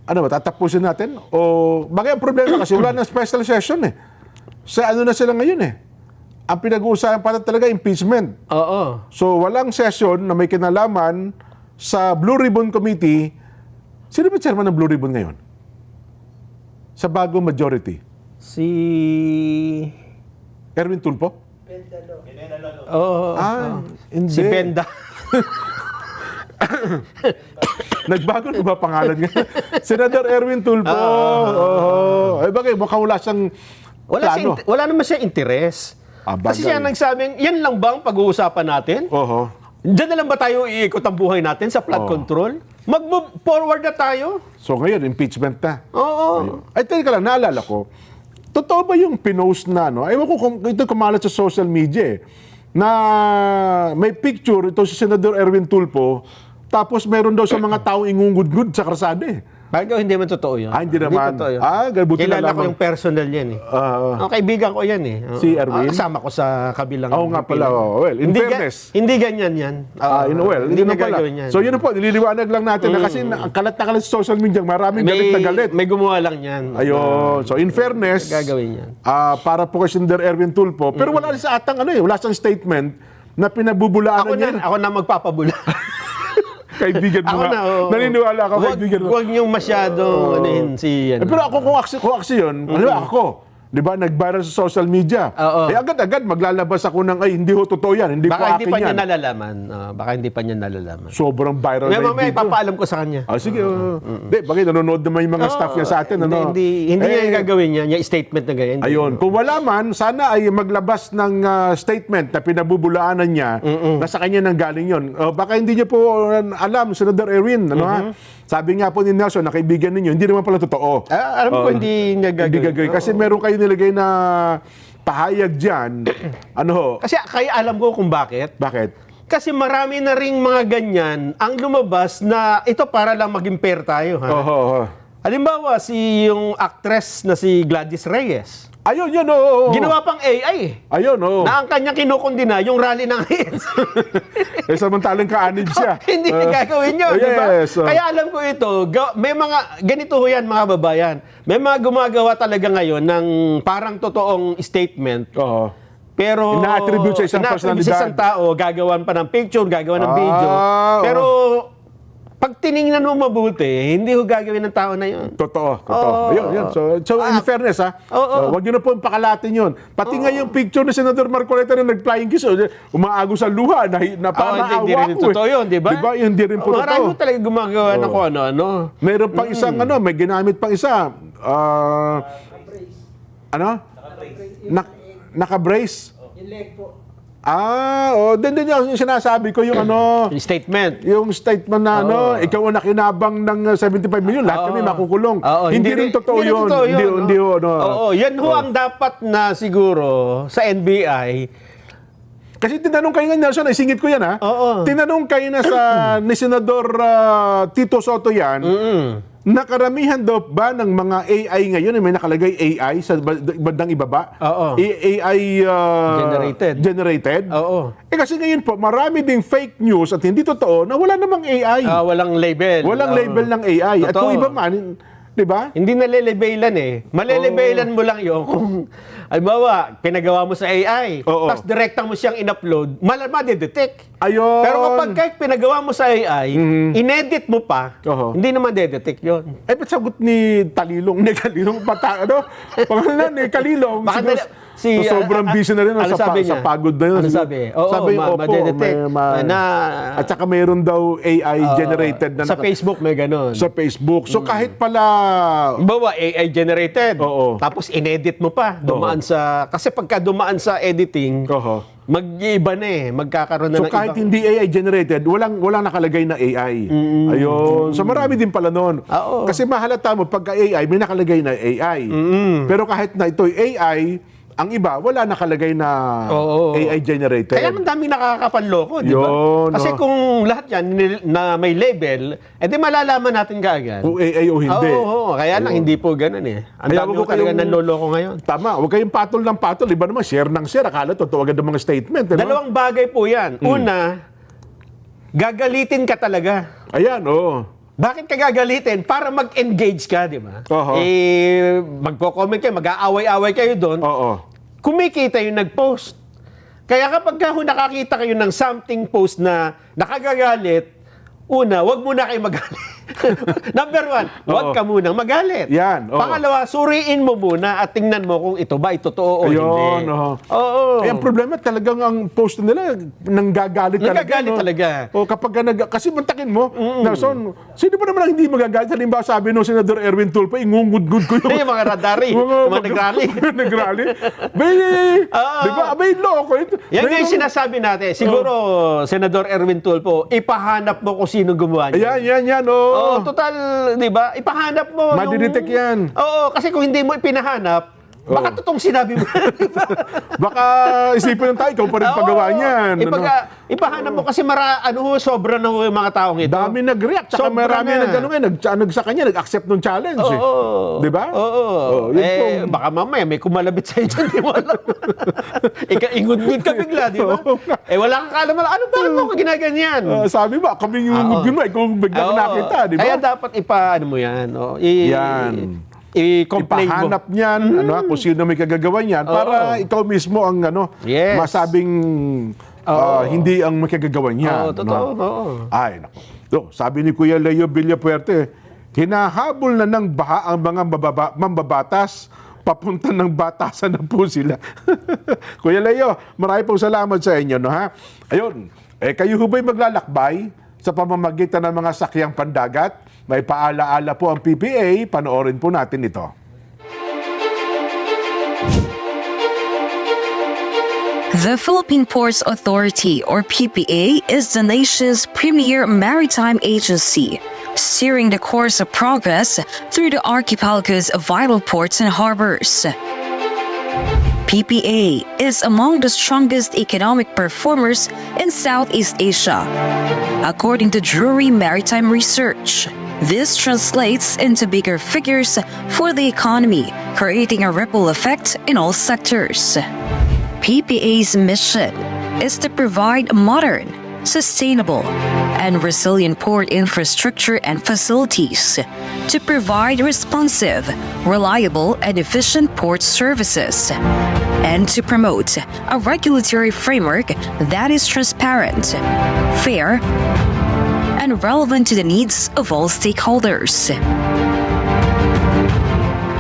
[SPEAKER 2] tatapusin natin? O, bagay ang problema kasi wala ng special session eh. Sa na sila ngayon eh. Ang pinag-uusapan pa talaga impeachment.
[SPEAKER 3] Oo.
[SPEAKER 2] So, walang session na may kinalaman sa Blue Ribbon Committee. Sino ba chairman ng Blue Ribbon ngayon? Sa bagong majority?
[SPEAKER 3] Si...
[SPEAKER 2] Erwin Tulfo?
[SPEAKER 3] Oo.
[SPEAKER 2] Hindi.
[SPEAKER 3] Si Benda.
[SPEAKER 2] Nagbago na ba pangalan niya? Senador Erwin Tulfo. Bakit? Mukhang wala siyang plano.
[SPEAKER 3] Wala naman siya interes. Kasi siya nagsabing, yan lang ba ang pag-uusapan natin?
[SPEAKER 2] Oho.
[SPEAKER 3] Diyan na lang ba tayo iikot ang buhay natin sa flood control? Mag-move forward na tayo.
[SPEAKER 2] So ngayon, impeachment na.
[SPEAKER 3] Oo.
[SPEAKER 2] Ay, teka lang, naalala ko, totoo ba yung pinost na, ewan ko kung ito kumalat sa social media na may picture ito si Senador Erwin Tulfo, tapos meron daw sa mga taong ingungudgud sa karsada
[SPEAKER 3] Bago hindi man totoo yun.
[SPEAKER 2] Hindi naman.
[SPEAKER 3] Totoo yun.
[SPEAKER 2] Buti na
[SPEAKER 3] Kilala ko
[SPEAKER 2] lamang.
[SPEAKER 3] yung personal yan ang kaibigan ko yan
[SPEAKER 2] Si Erwin?
[SPEAKER 3] Kasama ko sa kabilang.
[SPEAKER 2] Oo nga pala. Well, in fairness.
[SPEAKER 3] Hindi ganyan yan.
[SPEAKER 2] Hindi
[SPEAKER 3] na
[SPEAKER 2] na pala.
[SPEAKER 3] gagawin yan.
[SPEAKER 2] So yun po, nililiwanag lang natin na kasi ang kalat na kalat sa social media, maraming galit na galit.
[SPEAKER 3] May gumawa lang yan.
[SPEAKER 2] Ayun. So in fairness,
[SPEAKER 3] gagawin yan.
[SPEAKER 2] para po kay Senator Erwin Tulfo, pero wala rin sa atang wala siyang statement na pinabubulaanan niya.
[SPEAKER 3] Ako na magpapabula.
[SPEAKER 2] Kaibigan mo nga. Naniniwala ako, kaibigan mo.
[SPEAKER 3] Huwag niyong masyadong si
[SPEAKER 2] pero ako kung aksi yun, ako, di ba, nag-viral sa social media. Agad-agad maglalabas ako ng, hindi ho totoo yan, hindi po
[SPEAKER 3] baka
[SPEAKER 2] akin
[SPEAKER 3] hindi pa
[SPEAKER 2] yan.
[SPEAKER 3] niya nalalaman. Baka hindi pa niya nalalaman.
[SPEAKER 2] Sobrang viral na yung
[SPEAKER 3] May
[SPEAKER 2] video.
[SPEAKER 3] papaalam ko sa kanya.
[SPEAKER 2] Sige. Hindi, bakit nanonood naman yung mga staff niya sa atin.
[SPEAKER 3] Hindi niya gagawin niya. Yung statement na ganyan.
[SPEAKER 2] Ayun. Kung wala man, sana ay maglabas ng statement na pinabubulaanan niya na sa kanya nang galing yun. Baka hindi niya po alam, Senator Erwin. Sabi nga po ni Nelson, na kaibigan ninyo, hindi naman pala totoo.
[SPEAKER 3] Alam ko hindi niya gagawin.
[SPEAKER 2] Hindi gagawin. Kasi meron kayo nilagay na pahayag dyan.
[SPEAKER 3] Kasi kaya alam ko kung bakit.
[SPEAKER 2] Bakit?
[SPEAKER 3] Kasi marami na ring mga ganyan ang lumabas na ito para lang maging fair tayo. Halimbawa, yung actress na si Gladys Reyes.
[SPEAKER 2] Ayun, yun,
[SPEAKER 3] Ginawa pang AI.
[SPEAKER 2] Ayun,
[SPEAKER 3] Na ang kanyang kinukundina, yung rally ng AIDS.
[SPEAKER 2] samantalang kaanib siya.
[SPEAKER 3] Hindi niya gagawin yun, di ba?
[SPEAKER 2] Yes.
[SPEAKER 3] Kaya alam ko ito, may mga, ganito ho yan mga babayan. May mga gumagawa talaga ngayon ng parang totoong statement. Pero
[SPEAKER 2] ina-attribute sa isang personalidad.
[SPEAKER 3] Sa isang tao, gagawan pa ng picture, gagawan ng video. Pero pag tiningnan mo mabuti, hindi ho gagawin ng tao na yun.
[SPEAKER 2] Totoo. Yun. So in fairness, wag niyo na po pakalatin yun. Pati nga yung picture ni Senator Marcoleta na nag-flying kiss, umaago sa luha, na parang
[SPEAKER 3] hindi rin totoo yun, di ba?
[SPEAKER 2] Diba? Hindi rin po totoo.
[SPEAKER 3] Marami talaga gumagawa ng kung ano-ano.
[SPEAKER 2] Meron pang isang, may ginamit pang isa. Naka-brace.
[SPEAKER 4] Yung leg po.
[SPEAKER 2] Din yung sinasabi ko yung
[SPEAKER 3] Statement.
[SPEAKER 2] yung statement na ikaw ang nakinabang ng 75 million, lahat kami makukulong. Hindi rin totoo yun. Hindi
[SPEAKER 3] yan ho ang dapat na siguro sa NBI.
[SPEAKER 2] Kasi tinanong kayo nga, Nelson, singit ko yan Tinanong kayo na ni Senador Tito Soto yan, nakaramihan daw ba ng mga AI ngayon, may nakalagay AI sa bandang ibaba? AI generated? Kasi ngayon po, marami ding fake news at hindi totoo na wala namang AI.
[SPEAKER 3] Walang label.
[SPEAKER 2] Walang label ng AI. At kung iba man, di ba?
[SPEAKER 3] Hindi nalelebelan Malelebelan mo lang yun kung, halimbawa, pinagawa mo sa AI, tapos direktang mo siyang in-upload, madedetect.
[SPEAKER 2] Ayun.
[SPEAKER 3] Pero kapag kahit pinagawa mo sa AI, inedit mo pa, hindi naman dedetect yun.
[SPEAKER 2] Ba't sagot ni Kalilong, pangalan ni Kalilong, So, sobrang busy na rin
[SPEAKER 3] ano sabi
[SPEAKER 2] sa
[SPEAKER 3] niya?
[SPEAKER 2] pagod na yun.
[SPEAKER 3] Ano sabi? Oo,
[SPEAKER 2] Sabi, opo,
[SPEAKER 3] madedetect.
[SPEAKER 2] at saka mayroon daw AI generated na
[SPEAKER 3] Sa Facebook may ganun.
[SPEAKER 2] sa Facebook. So kahit pala
[SPEAKER 3] Bawa, AI generated.
[SPEAKER 2] Oo.
[SPEAKER 3] Tapos inedit mo pa. Dumaan sa... Kasi pagka dumaan sa editing,
[SPEAKER 2] Oho.
[SPEAKER 3] mag-iiba na eh. Magkakaroon na
[SPEAKER 2] So
[SPEAKER 3] ng
[SPEAKER 2] kahit
[SPEAKER 3] ibang...
[SPEAKER 2] hindi AI generated, walang nakalagay na AI. Ayun. So marami din pala noon.
[SPEAKER 3] Oo.
[SPEAKER 2] Kasi mahalata mo pagka AI may nakalagay na AI. Pero kahit na ito AI, ang iba wala nakalagay na
[SPEAKER 3] Oo.
[SPEAKER 2] AI generated.
[SPEAKER 3] Kaya ang daming nakakapanloko, di ba?
[SPEAKER 2] Yun,
[SPEAKER 3] Kasi
[SPEAKER 2] oh.
[SPEAKER 3] kung lahat yan na may label, edi malalaman natin kaagad.
[SPEAKER 2] Kung AI o hindi.
[SPEAKER 3] Oo, kaya lang hindi po ganun eh. Ang
[SPEAKER 2] Kaya
[SPEAKER 3] dami
[SPEAKER 2] wag
[SPEAKER 3] ko talaga
[SPEAKER 2] kayong-
[SPEAKER 3] nanloloko ngayon.
[SPEAKER 2] Tama, huwag kayong patol ng patol. Iba naman, share ng share. Akala totoo agad ang mga statement. Ano?
[SPEAKER 3] Dalawang bagay po yan. Una, gagalitin ka talaga.
[SPEAKER 2] Ayan, oo.
[SPEAKER 3] Bakit ka gagalitin? Para mag-engage ka, di ba?
[SPEAKER 2] Oho.
[SPEAKER 3] Magko-comment kayo, mag-aaway-aaway kayo doon.
[SPEAKER 2] Oo.
[SPEAKER 3] Kumikita yung nag-post. Kaya kapag nakakita kayo ng something post na nakagagalit, una, wag muna kayo magalit. Number one, wag
[SPEAKER 2] Oo.
[SPEAKER 3] ka munang magalit.
[SPEAKER 2] Yan, oo.
[SPEAKER 3] Pangalawa, suriin mo muna at tingnan mo kung ito ba ay totoo o
[SPEAKER 2] Ayun,
[SPEAKER 3] hindi.
[SPEAKER 2] oo.
[SPEAKER 3] Oo.
[SPEAKER 2] Eh, ang problema talagang ang post nila nanggagalit talaga.
[SPEAKER 3] Nanggagalit talaga.
[SPEAKER 2] O kapag kasi mantakin mo, Nelson, sino ba naman ang hindi magagalit? Halimbawa sabi nung Senador Erwin Tulfo, ingungud-gud ko yung
[SPEAKER 3] Yung mga radari, yung mga nagrally.
[SPEAKER 2] nagrally. Bay,
[SPEAKER 3] Oo.
[SPEAKER 2] di ba? Abay, loko ito.
[SPEAKER 3] Yan
[SPEAKER 2] Bay,
[SPEAKER 3] yung sinasabi natin. Siguro, Senador Erwin Tulfo, ipahanap mo kung sino gumawa niya.
[SPEAKER 2] Yan, oh.
[SPEAKER 3] Oo, total, di ba? Ipahanap mo.
[SPEAKER 2] Madidetect yan.
[SPEAKER 3] Oo, kasi kung hindi mo ipinahanap, baka totoong sinabi mo.
[SPEAKER 2] Baka isipin ng tayo, ikaw pa rin pagawa niyan. ano?
[SPEAKER 3] Ipahanap mo kasi sobra na yung mga taong ito.
[SPEAKER 2] Dami nag-react. Tsaka
[SPEAKER 3] Sobra
[SPEAKER 2] marami
[SPEAKER 3] na.
[SPEAKER 2] sa kanya, nag-accept ng challenge.
[SPEAKER 3] Oo.
[SPEAKER 2] Eh. Di ba?
[SPEAKER 3] Oo.
[SPEAKER 2] Yun pong-
[SPEAKER 3] Baka mamaya may kumalabit sa'yo dyan, di mo alam. Ingud-ngud ka bigla, di ba?
[SPEAKER 2] Oo.
[SPEAKER 3] Wala kang kaalam. Ano ba mo ginaganyan?
[SPEAKER 2] Sabi ba, kami yung mo, ikaw bigla
[SPEAKER 3] Oo.
[SPEAKER 2] nakita, di ba?
[SPEAKER 3] Kaya dapat mo yan.
[SPEAKER 2] Yan.
[SPEAKER 3] I-complain mo.
[SPEAKER 2] Ipahanap niyan, kung sino may kagagawa niyan, para ikaw mismo ang
[SPEAKER 3] Yes.
[SPEAKER 2] masabing hindi ang may kagagawa niyan.
[SPEAKER 3] Oo, totoo. Oo.
[SPEAKER 2] Ay, naku. So, sabi ni Kuya Leo Villapuerte, hinahabol na ng baha ang mga mambabatas, papunta ng batasan na po sila. Kuya Leo, marami pong salamat sa inyo, no, ha? Ayun, kayo ho ba'y maglalakbay sa pamamagitan ng mga sakyang pandagat? May paalaala po ang PPA, panoorin po natin ito.
[SPEAKER 4] The Philippine Ports Authority, or PPA, is the nation's premier maritime agency, steering the course of progress through the archipelago's vital ports and harbors. PPA is among the strongest economic performers in Southeast Asia, according to Drury Maritime Research. This translates into bigger figures for the economy, creating a ripple effect in all sectors. PPA's mission is to provide modern, sustainable, and resilient port infrastructure and facilities to provide responsive, reliable, and efficient port services, and to promote a regulatory framework that is transparent, fair, and relevant to the needs of all stakeholders.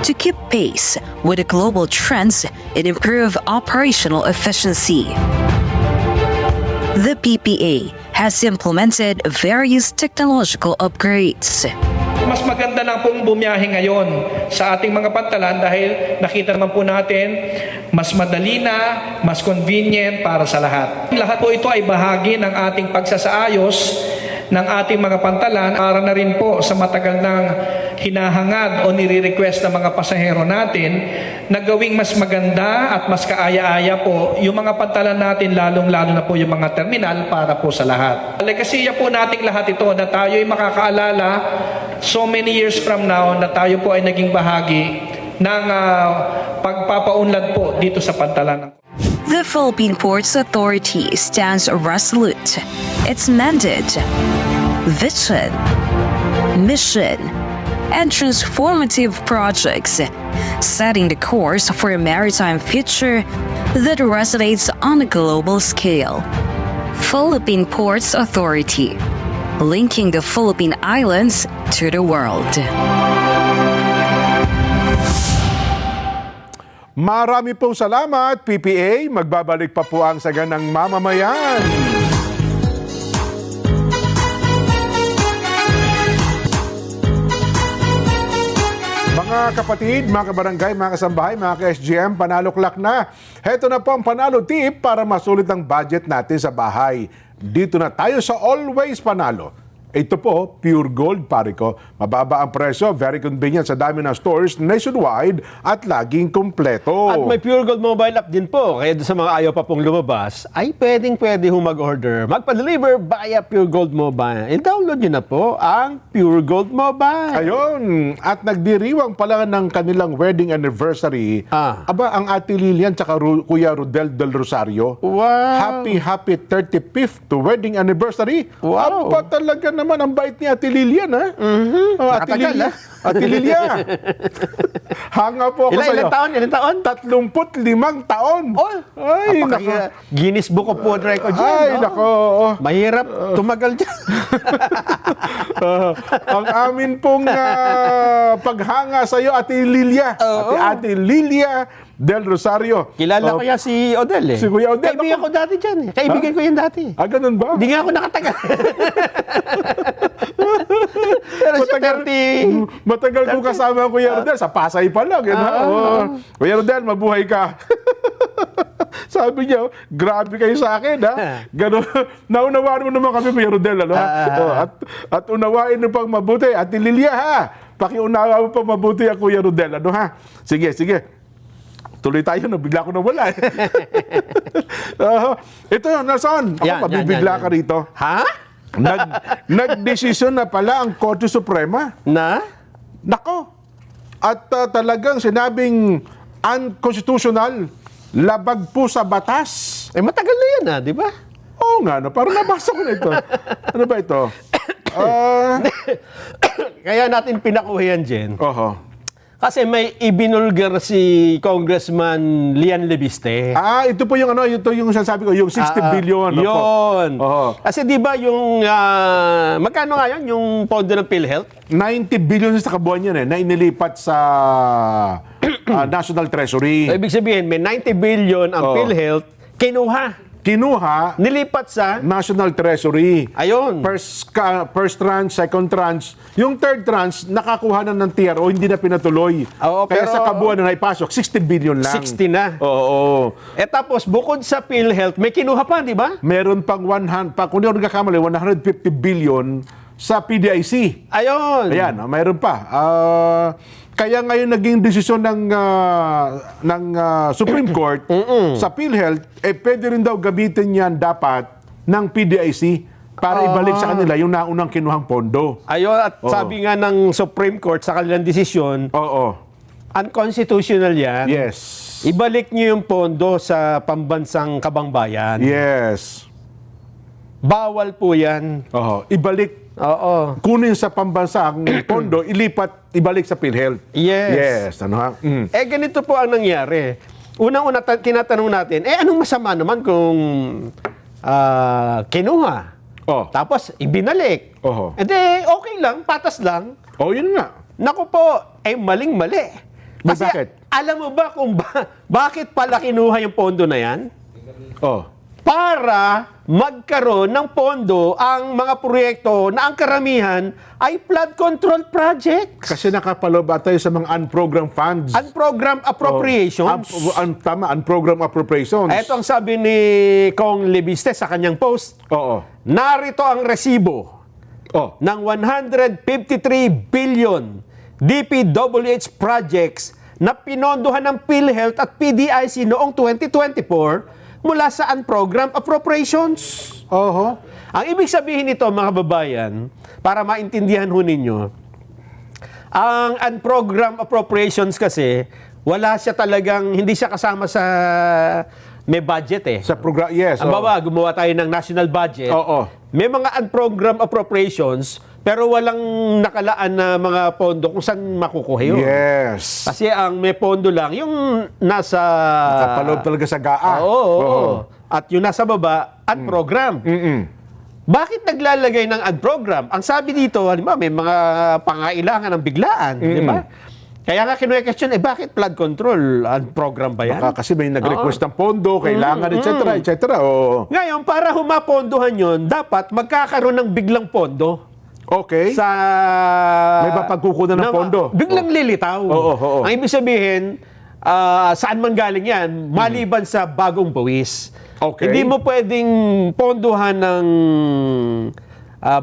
[SPEAKER 4] To keep pace with the global trends and improve operational efficiency, the PPA has implemented various technological upgrades.
[SPEAKER 5] Mas maganda lang pong bumiyahe ngayon sa ating mga pantalan dahil nakita naman po natin mas madali na, mas convenient para sa lahat. Lahat po ito ay bahagi ng ating pagsasaayos ng ating mga pantalan para na rin po sa matagal ng hinahangad o nire-request ng mga pasahero natin na gawing mas maganda at mas kaaya-aya po yung mga pantalan natin, lalong-lalo na po yung mga terminal para po sa lahat. Legasiya po nating lahat ito na tayo ay makakaalala so many years from now na tayo po ay naging bahagi ng pagpapaunlad po dito sa pantalan.
[SPEAKER 4] The Philippine Ports Authority stands resolute. Its mandate, vision, mission, and transformative projects, setting the course for a maritime future that resonates on a global scale. Philippine Ports Authority, linking the Philippine Islands to the world.
[SPEAKER 2] Marami pong salamat, PPA. Magbabalik pa po ang Saganang Mamamayan. Mga kapatid, mga kabarangay, mga kasambahay, mga ka-SGM, panalo clock na. Heto na po ang panalo tip para masulit ang budget natin sa bahay. Dito na tayo sa Always Panalo. Ito po, pure gold, pare ko. Mababa ang presyo, very convenient sa dami ng stores nationwide at laging kumpleto.
[SPEAKER 3] At may Pure Gold mobile app din po. Kaya doon sa mga ayaw pa pong lumabas, ay pwede mag-order. Magpa-deliver via Pure Gold Mobile. I-download nyo na po ang Pure Gold Mobile.
[SPEAKER 2] Ayun, at nagdiriwang pala ng kanilang wedding anniversary. Aba, ang Ate Lilian tsaka Kuya Rodel del Rosario.
[SPEAKER 3] Wow.
[SPEAKER 2] Happy 35th wedding anniversary.
[SPEAKER 3] Wow.
[SPEAKER 2] Aba, talaga naman ang bait ni Ate Lilian, ha? Ate
[SPEAKER 3] Nakatagal,
[SPEAKER 2] Lilia.
[SPEAKER 3] ha?
[SPEAKER 2] Ate Lilia. Hanga po ako sa'yo.
[SPEAKER 3] Ilan taon? Ilan taon?
[SPEAKER 2] 35 taon.
[SPEAKER 3] Oh,
[SPEAKER 2] Ay, nako.
[SPEAKER 3] Guinness Book of World Records yan.
[SPEAKER 2] Ay,
[SPEAKER 3] no?
[SPEAKER 2] nako.
[SPEAKER 3] Mahirap tumagal dyan.
[SPEAKER 2] Ang amin pong paghanga sa iyo, Ate Lilia. Ate Lilia del Rosario.
[SPEAKER 3] Kilala ko yan si Odel eh.
[SPEAKER 2] Si Kuya Odel.
[SPEAKER 3] Kaibigan ko dati dyan eh. Kaibigan ko yan dati.
[SPEAKER 2] Ganun ba?
[SPEAKER 3] Hindi nga ako nakatagal. Pero siya 30...
[SPEAKER 2] Matagal ko kasama ang Kuya Rodel. Sa Pasay pa lang. Yan, ha? Kuya Rodel, mabuhay ka. Sabi niya, grabe kayo sa akin, ha? Ganun. Naunawaan mo naman kami, Kuya Rodel, ano, ha? At unawain mo pang mabuti. Ate Lilia, ha? Pakiunawa mo pang mabuti ang Kuya Rodel, ano, ha? Sige, sige. Tuloy tayo, bigla ko nawala. Ito yun, Nelson. Ako, mabibigla ka rito.
[SPEAKER 3] Ha?
[SPEAKER 2] Nagdesisyon na pala ang Korte Suprema.
[SPEAKER 3] Na?
[SPEAKER 2] Nako. At talagang sinabing unconstitutional, labag po sa batas.
[SPEAKER 3] Eh, matagal na yan di ba?
[SPEAKER 2] Oo nga, no, parang nabasa ko na ito. Ano ba ito?
[SPEAKER 3] Kaya natin pinakuha yan, Jen.
[SPEAKER 2] Oho.
[SPEAKER 3] Kasi may ibinulgar si Congressman Lian Lebiste.
[SPEAKER 2] Ito po yung ito yung sinasabi ko, yung 60 billion.
[SPEAKER 3] Yun.
[SPEAKER 2] Oho.
[SPEAKER 3] Kasi di ba yung, magkano nga yun, yung pondo ng PhilHealth?
[SPEAKER 2] 90 billion sa kabuuan yan na inilipat sa National Treasury.
[SPEAKER 3] So, ibig sabihin, may 90 billion ang PhilHealth,
[SPEAKER 2] Kinuha,
[SPEAKER 3] nilipat sa,
[SPEAKER 2] National Treasury.
[SPEAKER 3] ayun.
[SPEAKER 2] First tranche, second tranche. Yung third tranche, nakakuha na ng TRO, hindi na pinatuloy.
[SPEAKER 3] Oo,
[SPEAKER 2] Kaya
[SPEAKER 3] pero-
[SPEAKER 2] sa kabuuan na naipasok, 60 billion lang.
[SPEAKER 3] 60 na.
[SPEAKER 2] Oo.
[SPEAKER 3] Eh tapos, bukod sa PhilHealth, may kinuha pa, di ba?
[SPEAKER 2] Meron pang kung hindi ako nagkakamali, 150 billion sa PDIC.
[SPEAKER 3] Ayun.
[SPEAKER 2] Ayan, mayroon pa. Kaya ngayon naging desisyon ng Supreme Court sa PhilHealth, pwede rin daw gamitin yan dapat ng PDIC para ibalik sa kanila yung naunang kinuhang pondo.
[SPEAKER 3] Ayun, at sabi nga ng Supreme Court sa kanilang desisyon,
[SPEAKER 2] Oo.
[SPEAKER 3] unconstitutional yan.
[SPEAKER 2] Yes.
[SPEAKER 3] Ibalik niyo yung pondo sa pambansang kabangbayan.
[SPEAKER 2] Yes.
[SPEAKER 3] Bawal po yan.
[SPEAKER 2] Oo. Ibalik,
[SPEAKER 3] Oo.
[SPEAKER 2] kunin sa pambansang pondo, ibalik sa PhilHealth.
[SPEAKER 3] Yes.
[SPEAKER 2] Yes. Ano ha?
[SPEAKER 3] Eh, ganito po ang nangyari. Unang-una, tinatanong natin, anong masama naman kung kinuha?
[SPEAKER 2] Oh.
[SPEAKER 3] Tapos, ibinalik.
[SPEAKER 2] Oho.
[SPEAKER 3] E di, okay lang, patas lang.
[SPEAKER 2] Oh, yun nga.
[SPEAKER 3] Naku po, maling-mali. Kasi,
[SPEAKER 2] Bakit?
[SPEAKER 3] alam mo ba kung bakit pala kinuha yung pondo na yan?
[SPEAKER 2] Oh.
[SPEAKER 3] Para magkaroon ng pondo ang mga proyekto na ang karamihan ay flood control projects.
[SPEAKER 2] Kasi nakapalob tayo sa mga unprogrammed funds.
[SPEAKER 3] Unprogrammed appropriations.
[SPEAKER 2] Tama, unprogrammed appropriations.
[SPEAKER 3] Ito ang sabi ni Kong Lebiste sa kanyang post.
[SPEAKER 2] Oo.
[SPEAKER 3] Narito ang resibo
[SPEAKER 2] Oh.
[SPEAKER 3] ng 153 billion DPWH projects na pinondohan ng PhilHealth at PDIC noong 2024 mula sa unprogrammed appropriations.
[SPEAKER 2] Oho.
[SPEAKER 3] Ang ibig sabihin nito, mga babayan, para maintindihan ho ninyo, ang unprogrammed appropriations kasi, wala siya talagang, hindi siya kasama sa may budget eh.
[SPEAKER 2] Sa program, yes.
[SPEAKER 3] Ang baba, gumawa tayo ng national budget.
[SPEAKER 2] Oo.
[SPEAKER 3] May mga unprogrammed appropriations, pero walang nakalaan na mga pondo kung saan makukuha yun.
[SPEAKER 2] Yes.
[SPEAKER 3] Kasi ang may pondo lang, yung nasa...
[SPEAKER 2] Kapalob talaga sa GAA.
[SPEAKER 3] Oo. At yung nasa baba, unprogrammed. Bakit naglalagay ng unprogram? Ang sabi dito, halimbawa, may mga pangailangan ng biglaan, di ba? Kaya nga kinuha-question, bakit flood control? Program ba yan?
[SPEAKER 2] Baka kasi may nag-request ng pondo, kailangan, etc. O,
[SPEAKER 3] Ngayon, para humapondohan yon, dapat magkakaroon ng biglang pondo.
[SPEAKER 2] okay.
[SPEAKER 3] Sa...
[SPEAKER 2] May mapagkukunan ng pondo.
[SPEAKER 3] Biglang lilitaw.
[SPEAKER 2] Oo.
[SPEAKER 3] Ang ibig sabihin, saan man galing yan, maliban sa bagong buwis.
[SPEAKER 2] Okay.
[SPEAKER 3] Hindi mo pwedeng pondohan ng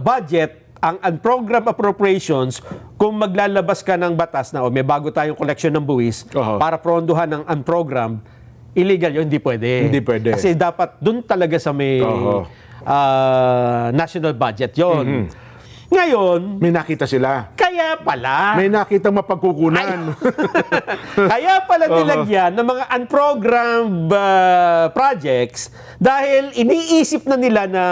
[SPEAKER 3] budget ang program appropriations kung maglalabas ka ng batas na may bago tayong collection ng buwis para pondohan ng unprogram, illegal yun, hindi pwede.
[SPEAKER 2] Hindi pwede.
[SPEAKER 3] Kasi dapat dun talaga sa may national budget yon. Ngayon,
[SPEAKER 2] May nakita sila.
[SPEAKER 3] kaya pala,
[SPEAKER 2] May nakitang mapagkukunan.
[SPEAKER 3] kaya pala nilagyan ng mga unprogrammed projects dahil iniisip na nila na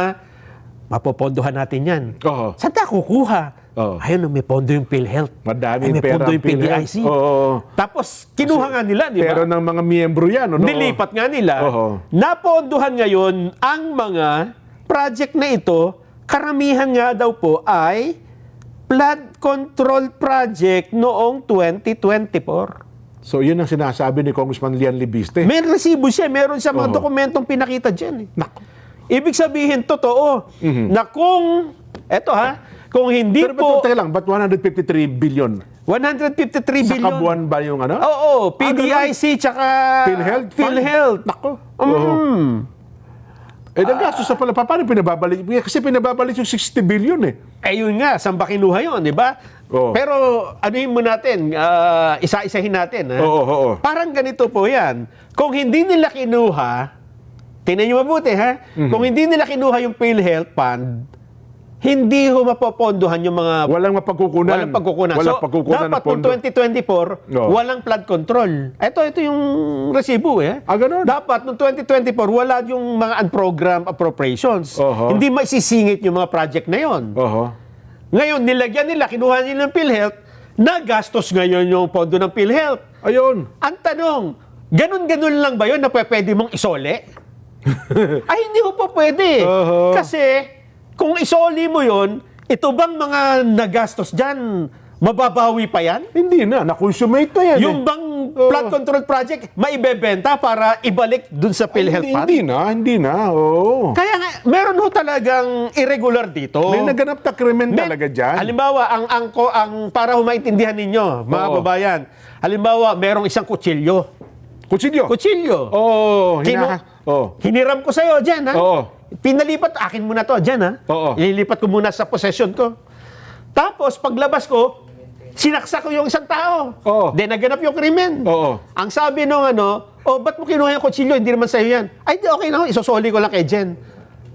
[SPEAKER 3] mapopondohan natin yan.
[SPEAKER 2] Oo.
[SPEAKER 3] Saan tayo kukuha?
[SPEAKER 2] Oo.
[SPEAKER 3] Ayun, may pondo yung PhilHealth.
[SPEAKER 2] Madaming
[SPEAKER 3] Ay, may
[SPEAKER 2] pera
[SPEAKER 3] pondo
[SPEAKER 2] ang
[SPEAKER 3] yung PDIC.
[SPEAKER 2] PhilHealth. Oo.
[SPEAKER 3] Tapos, kinuha nga nila, di ba?
[SPEAKER 2] Pero ng mga miyembro yan. Ano?
[SPEAKER 3] Nilipat nga nila.
[SPEAKER 2] Oo.
[SPEAKER 3] Napondohan ngayon ang mga project na ito, karamihan nga daw po ay flood control project noong 2024.
[SPEAKER 2] So, yun ang sinasabi ni Congressman Lian Libiste.
[SPEAKER 3] May resibo siya, meron siya mga dokumentong pinakita dyan.
[SPEAKER 2] Naku.
[SPEAKER 3] Ibig sabihin, totoo, na kung, kung hindi
[SPEAKER 2] Pero
[SPEAKER 3] po,
[SPEAKER 2] teka lang, ba't 153 billion?
[SPEAKER 3] 153
[SPEAKER 2] Sa
[SPEAKER 3] billion.
[SPEAKER 2] kabuuan ba yung ano?
[SPEAKER 3] Oo, PDIC tsaka
[SPEAKER 2] PhilHealth?
[SPEAKER 3] PhilHealth.
[SPEAKER 2] Nako. Nagastos sa pala. Paano pinababalik? Kasi pinababalik yung 60 billion eh.
[SPEAKER 3] Yun nga, saan ba kinuha yun, di ba?
[SPEAKER 2] Oo.
[SPEAKER 3] Pero, anuhin mo natin, isa-isahin natin. Ha?
[SPEAKER 2] Oo.
[SPEAKER 3] Parang ganito po yan. Kung hindi nila kinuha, tingnan nyo mabuti, ha? Kung hindi nila kinuha yung PhilHealth Fund, hindi ho mapopondohan yung mga...
[SPEAKER 2] Walang mapagkukunan.
[SPEAKER 3] Walang pagkukunan.
[SPEAKER 2] Walang
[SPEAKER 3] So,
[SPEAKER 2] pagkukunan
[SPEAKER 3] dapat
[SPEAKER 2] ng pondo.
[SPEAKER 3] noong 2024,
[SPEAKER 2] Oo.
[SPEAKER 3] walang flood control. Ito yung resibo, eh.
[SPEAKER 2] Ganun.
[SPEAKER 3] Dapat noong 2024, wala yung mga unprogrammed appropriations.
[SPEAKER 2] Oho.
[SPEAKER 3] Hindi maisisingit yung mga project na yon.
[SPEAKER 2] Oho.
[SPEAKER 3] Ngayon, nilagyan nila, kinuha nila ng PhilHealth, nagastos ngayon yung pondo ng PhilHealth.
[SPEAKER 2] Ayun.
[SPEAKER 3] Ang tanong, ganun-ganun lang ba yun na pwede mong isole? Ay, hindi mo pa pwede.
[SPEAKER 2] Oho.
[SPEAKER 3] Kasi, kung isoli mo yon, ito bang mga nagastos dyan, mababawi pa yan?
[SPEAKER 2] Hindi na. Na-consummate na yan.
[SPEAKER 3] Yung bang flood control project, maibebenta para ibalik dun sa PhilHealth Fund?
[SPEAKER 2] Hindi na. Oo.
[SPEAKER 3] Kaya nga, meron ho talagang irregular dito.
[SPEAKER 2] May naganap na krimen talaga dyan.
[SPEAKER 3] Halimbawa, ang para ho maintindihan ninyo, mga
[SPEAKER 2] Oo.
[SPEAKER 3] babayan, halimbawa, merong isang kutsilyo.
[SPEAKER 2] Kutsilyo.
[SPEAKER 3] Kutsilyo.
[SPEAKER 2] Oo.
[SPEAKER 3] Kinu- Hiniram ko sa'yo dyan, ha?
[SPEAKER 2] Oo.
[SPEAKER 3] Pinalipat, akin muna to, dyan, ha?
[SPEAKER 2] Oo.
[SPEAKER 3] Ililipat ko muna sa possession ko. Tapos, paglabas ko, sinaksak ko yung isang tao.
[SPEAKER 2] Oo.
[SPEAKER 3] Then, naganap yung krimen.
[SPEAKER 2] Oo.
[SPEAKER 3] Ang sabi nung ba't mo kinuha yung kutsilyo? Hindi naman sa'yo yan. Ay, di, okay lang, isosoli ko lang kay Jen.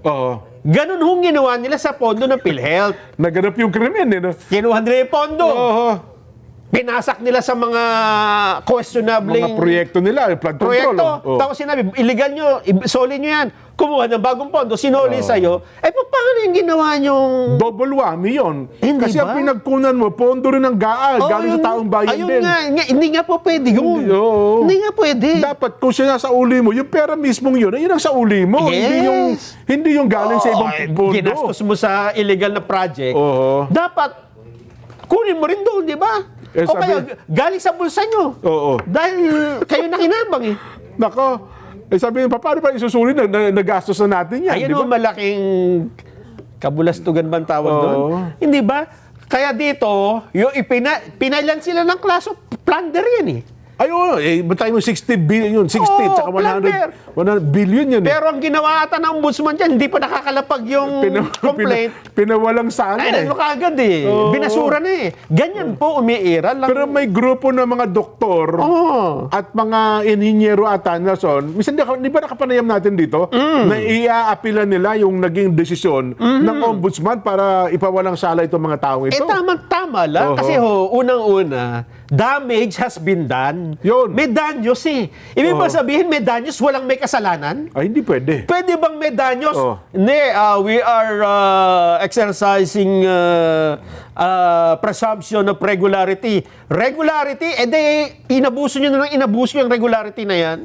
[SPEAKER 2] Oo.
[SPEAKER 3] Ganun hong ginawa nila sa pondo ng PhilHealth.
[SPEAKER 2] Naganap yung krimen eh. No?
[SPEAKER 3] Kinuha nila yung pondo.
[SPEAKER 2] Oo.
[SPEAKER 3] Pinasak nila sa mga questionable
[SPEAKER 2] Mga proyekto nila. Flood control.
[SPEAKER 3] proyekto.
[SPEAKER 2] Oo.
[SPEAKER 3] Tapos sinabi, illegal nyo, isoli nyo yan. Kumuha ng bagong pondo, sinoli sa'yo. Paano yung ginawa nyong...
[SPEAKER 2] Double whammy yun.
[SPEAKER 3] Hindi
[SPEAKER 2] Kasi
[SPEAKER 3] ba?
[SPEAKER 2] ang pinagkunan mo, pondo rin ng galing sa taong bayan
[SPEAKER 3] ayun
[SPEAKER 2] din.
[SPEAKER 3] Hindi nga po pwede yun.
[SPEAKER 2] Oo.
[SPEAKER 3] Hindi nga pwede.
[SPEAKER 2] Dapat kung siya nasa uli mo, yung pera mismong yun, ayun ang sa uli mo.
[SPEAKER 3] Yes.
[SPEAKER 2] Hindi yung galing sa ibang pondo.
[SPEAKER 3] Ginastos mo sa illegal na project.
[SPEAKER 2] Oo.
[SPEAKER 3] Dapat, kunin mo rin doon, di ba?
[SPEAKER 2] Eh,
[SPEAKER 3] O
[SPEAKER 2] sabi-
[SPEAKER 3] kaya, galing sa bulsa nyo.
[SPEAKER 2] Oo.
[SPEAKER 3] Dahil kayo nakinabang eh.
[SPEAKER 2] Nako, sabi niya, paano ba isusulit na nagastos na natin yan?
[SPEAKER 3] Ayun
[SPEAKER 2] di
[SPEAKER 3] o,
[SPEAKER 2] ba?
[SPEAKER 3] malaking kabulastugan bang tawag
[SPEAKER 2] Oo.
[SPEAKER 3] doon? Hindi ba? Kaya dito, yung pinailan sila ng class of plunder yan eh.
[SPEAKER 2] Ayun, ba't tayo mo 60 billion yun? 60,
[SPEAKER 3] Oo,
[SPEAKER 2] tsaka 100 billion yun eh.
[SPEAKER 3] Pero ang ginawa ata ng ombudsman dyan, hindi pa nakakalapag yung complaint.
[SPEAKER 2] Pinawalang sana
[SPEAKER 3] Ay,
[SPEAKER 2] eh.
[SPEAKER 3] ano kagad eh.
[SPEAKER 2] Oo.
[SPEAKER 3] Binasura na eh. Ganyan po, umiiral lang.
[SPEAKER 2] Pero may grupo ng mga doktor
[SPEAKER 3] Oo.
[SPEAKER 2] at mga inhinyero at Nelson, minsan di ba nakapanayam natin dito na iaapila nila yung naging desisyon ng ombudsman para ipawalang sala itong mga taong ito?
[SPEAKER 3] Tama lang.
[SPEAKER 2] Oo.
[SPEAKER 3] Kasi unang-una, damage has been done.
[SPEAKER 2] Yun.
[SPEAKER 3] May danyos eh. Ibig ba sabihin may danyos, walang may kasalanan?
[SPEAKER 2] Ay, hindi pwede.
[SPEAKER 3] Pwede bang may danyos?
[SPEAKER 2] Oh.
[SPEAKER 3] Hindi, we are exercising presumption of regularity. Regularity, inabuso nyo na lang inabuso yung regularity na yan.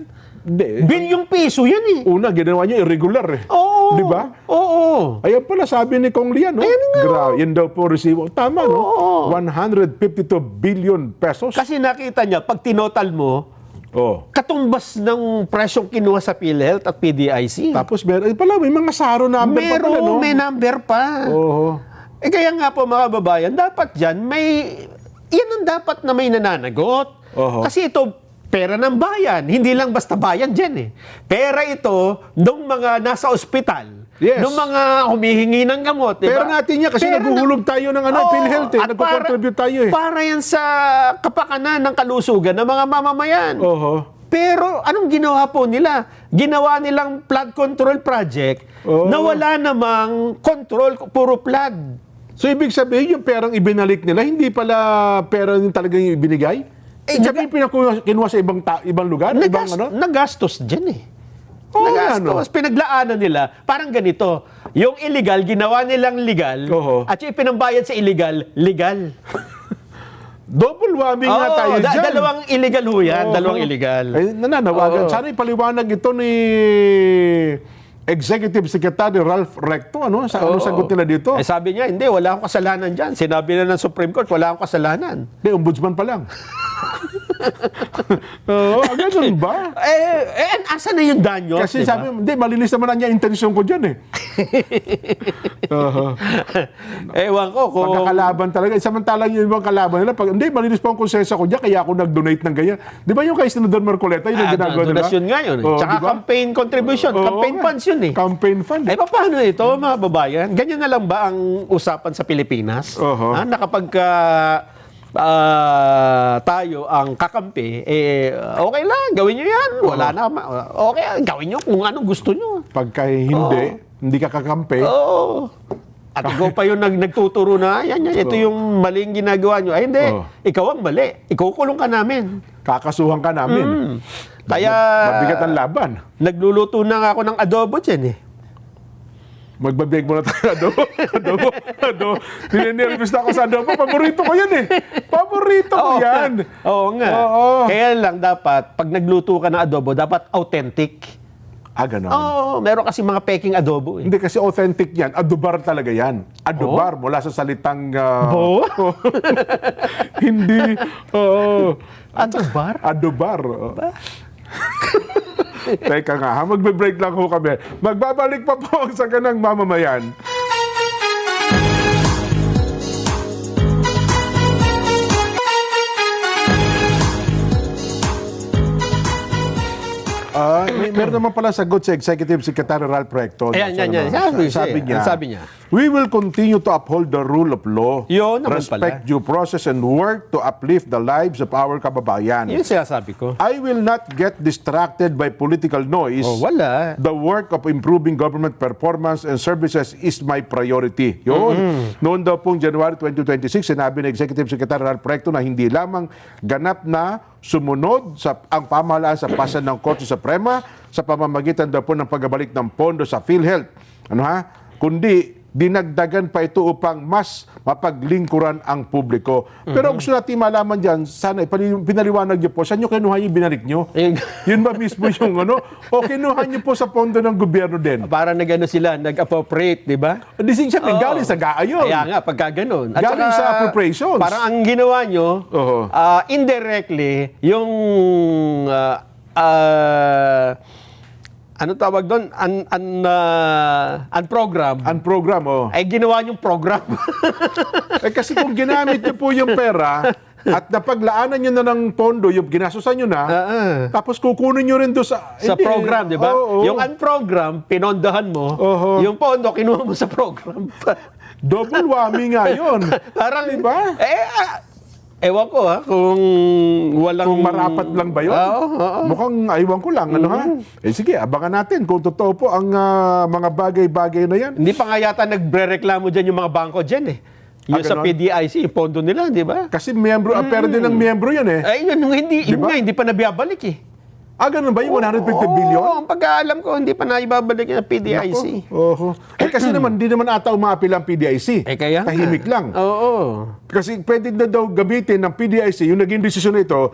[SPEAKER 3] Bilyong piso yan eh.
[SPEAKER 2] Una, ginawa niyo irregular eh.
[SPEAKER 3] Oo.
[SPEAKER 2] Di ba?
[SPEAKER 3] Oo.
[SPEAKER 2] Ayan pala, sabi ni Kong Lian, no? Yan daw po resibo. Tama, no? 152 billion pesos.
[SPEAKER 3] Kasi nakita niya, pag tinotal mo, katumbas ng presyong kinuha sa PhilHealth at PDIC.
[SPEAKER 2] Tapos may mga SARO number pa pala, no?
[SPEAKER 3] May number pa.
[SPEAKER 2] Oo.
[SPEAKER 3] Kaya nga po mga babayan, dapat dyan yan ang dapat na may nananagot. Kasi ito, pera ng bayan. Hindi lang basta bayan dyan eh. Pera ito nung mga nasa ospital.
[SPEAKER 2] Yes.
[SPEAKER 3] Nung mga humihingi ng gamot. Diba?
[SPEAKER 2] Pera natin yan kasi naguhulog tayo ng PhilHealth eh.
[SPEAKER 3] At
[SPEAKER 2] Nagko-contribute tayo eh.
[SPEAKER 3] Para yan sa kapakanan ng kalusugan ng mga mamamayan. Pero anong ginawa po nila? Ginawa nilang flood control project na wala namang control, puro flood.
[SPEAKER 2] So, ibig sabihin, yung perang ibinalik nila, hindi pala pera yung talagang ibinigay? Sabi kinuha sa ibang lugar?
[SPEAKER 3] Nagastos dyan eh.
[SPEAKER 2] Nagastos.
[SPEAKER 3] Pinaglaanan nila. Parang ganito. Yung illegal, ginawa nilang legal. At yung pinambayad sa illegal, legal.
[SPEAKER 2] Double whammy nga tayo dyan.
[SPEAKER 3] Dalawang illegal ho yan. Dalawang illegal.
[SPEAKER 2] Ay, nananawagan. Sana ipaliwanag ito ni Executive Secretary Ralph Recto. Ano sagot nila dito?
[SPEAKER 3] Sabi niya, hindi, wala akong kasalanan dyan. Sinabi na ng Supreme Court, wala akong kasalanan.
[SPEAKER 2] Hindi, ombudsman pa lang. Ganun ba?
[SPEAKER 3] Asa na yung danyo?
[SPEAKER 2] Kasi sabi, hindi, malinis naman niya intensyon ko dyan eh.
[SPEAKER 3] Ewan ko kung...
[SPEAKER 2] Pagkakalaban talaga. Samantalang yung ibang kalaban nila, hindi, malinis pa ang konsensya ko dyan, kaya ako nag-donate ng ganyan. Di ba yung kay Senador Marcoleta, yun ang ginagawa nila?
[SPEAKER 3] Donasyon nga yun. Tsaka diba? Campaign contribution, campaign funds yun eh.
[SPEAKER 2] Campaign fund.
[SPEAKER 3] Paano ito, mga babayan? Ganyan na lang ba ang usapan sa Pilipinas? Na kapag tayo ang kakampi, okay lang, gawin nyo yan. Wala na. Okay, gawin nyo kung anong gusto nyo.
[SPEAKER 2] Pagka hindi ka kakampi.
[SPEAKER 3] At ikaw pa yung nagtuturo na, ito yung maling ginagawa nyo. Ay, hindi. Ikaw ang mali. Ikukulong ka namin.
[SPEAKER 2] Kakasuhan ka namin.
[SPEAKER 3] Kaya...
[SPEAKER 2] Mabigat ang laban.
[SPEAKER 3] Nagluluto na nga ako ng adobo dyan eh.
[SPEAKER 2] Magbabig mo na tayo. Adobo. Ninervous na ako sa adobo. Paborito ko yan eh. Paborito ko yan.
[SPEAKER 3] Oo nga. Kaya lang dapat, pag nagluto ka ng adobo, dapat authentic.
[SPEAKER 2] Ganon.
[SPEAKER 3] Meron kasi mga peking adobo eh.
[SPEAKER 2] Hindi kasi authentic yan. Adobar talaga yan. Adobar mula sa salitang... Hindi.
[SPEAKER 3] Adobar?
[SPEAKER 2] Adobar. Teka nga, magbe-break lang ho kami. Magbabalik pa po sa Ganang Mamamayan. Meron naman pala sagot si Executive Secretary Ralph Recto. Sabi niya, we will continue to uphold the rule of law, respect due process, and work to uplift the lives of our kababayan.
[SPEAKER 3] Yun sinasabi ko.
[SPEAKER 2] I will not get distracted by political noise.
[SPEAKER 3] Wala.
[SPEAKER 2] The work of improving government performance and services is my priority. Yun. Noon daw pong January 2026, sinabi ni Executive Secretary Ralph Recto na hindi lamang ganap na sumunod ang pamahalaan sa pasan ng Korte Suprema sa pamamagitan daw po ng pagbabalik ng pondo sa PhilHealth. Kundi dinagdagan pa ito upang mas mapaglingkuran ang publiko. Pero gusto natin malaman dyan, sana pinaliwanag niyo po, saan nyo kinuha yung binalik nyo? Yun ba mismo yung o kinuha niyo po sa pondo ng gobyerno din?
[SPEAKER 3] Para sila, nag-appropriate, di ba?
[SPEAKER 2] Dising siya, galing sa GAA.
[SPEAKER 3] Kaya nga, pagka ganun. At
[SPEAKER 2] galing sa appropriations.
[SPEAKER 3] Parang ang ginawa nyo, indirectly, yung ano tawag doon? Unprogram.
[SPEAKER 2] Unprogram,
[SPEAKER 3] Ay ginawa niyong program.
[SPEAKER 2] Kasi kung ginamit niyo po yung pera at napaglaanan niyo na ng pondo, yung ginastusan niyo na, tapos kukunin niyo rin doon sa
[SPEAKER 3] program, di ba? Yung unprogram, pinondahan mo. Yung pondo, kinuha mo sa program.
[SPEAKER 2] Double whammy nga yun.
[SPEAKER 3] Parang,
[SPEAKER 2] di ba?
[SPEAKER 3] Ewan ko kung walang...
[SPEAKER 2] Kung marapat lang ba yun? Mukhang aywan ko lang. Sige, abangan natin kung totoo po ang mga bagay-bagay na yan.
[SPEAKER 3] Hindi pa nga yata nagre-reklamo dyan yung mga bangko dyan eh. Yung sa PDIC, yung pondo nila, di ba?
[SPEAKER 2] Kasi pera din ng miyembro yan eh.
[SPEAKER 3] Ay, yun, hindi pa nabiyabalik eh.
[SPEAKER 2] Ganun ba yung 150 billion?
[SPEAKER 3] Oo, ang pagkaalam ko, hindi pa naibabalik ng PDIC.
[SPEAKER 2] Oho. Kasi naman, di naman ata umaapil ang PDIC.
[SPEAKER 3] Kaya nga.
[SPEAKER 2] Tahimik lang.
[SPEAKER 3] Oo.
[SPEAKER 2] Kasi pwede na daw gamitin ng PDIC, yung naging desisyon na ito,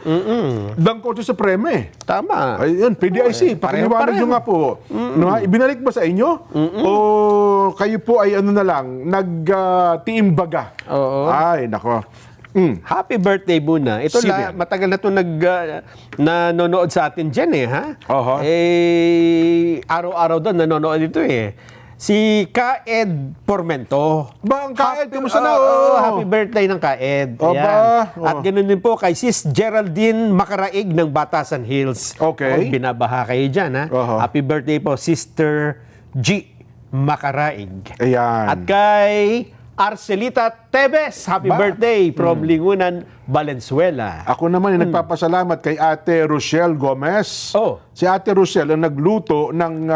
[SPEAKER 2] ng Korte Suprema eh.
[SPEAKER 3] Tama.
[SPEAKER 2] Ayun, PDIC, pakiliwanag nyo nga po. No, ha? Ibinalik ba sa inyo? O kayo po ay ano na lang, nag-tiimbaga?
[SPEAKER 3] Oo.
[SPEAKER 2] Ay, nako.
[SPEAKER 3] Happy birthday muna. Ito
[SPEAKER 2] Sino
[SPEAKER 3] la,
[SPEAKER 2] yan?
[SPEAKER 3] matagal na ito nanonood sa atin dyan eh, ha?
[SPEAKER 2] Oho.
[SPEAKER 3] Araw-araw doon nanonood ito eh. Si Kaed Pormento.
[SPEAKER 2] Ba, ang Kaed, kamusta na?
[SPEAKER 3] Oo, happy birthday ng Kaed.
[SPEAKER 2] O
[SPEAKER 3] Ayan.
[SPEAKER 2] ba?
[SPEAKER 3] At ganoon din po kay Sis Geraldine Makaraig ng Batasan Hills.
[SPEAKER 2] Okay.
[SPEAKER 3] Binabaha kayo dyan, ha?
[SPEAKER 2] Oho.
[SPEAKER 3] Happy birthday po, Sister G. Makaraig.
[SPEAKER 2] Ayan.
[SPEAKER 3] At kay Arcelita Tebes, happy birthday from Lingunan, Valenzuela.
[SPEAKER 2] Ako naman ay nagpapasalamat kay Ate Rochelle Gomez.
[SPEAKER 3] Oh.
[SPEAKER 2] Si Ate Rochelle ang nagluto ng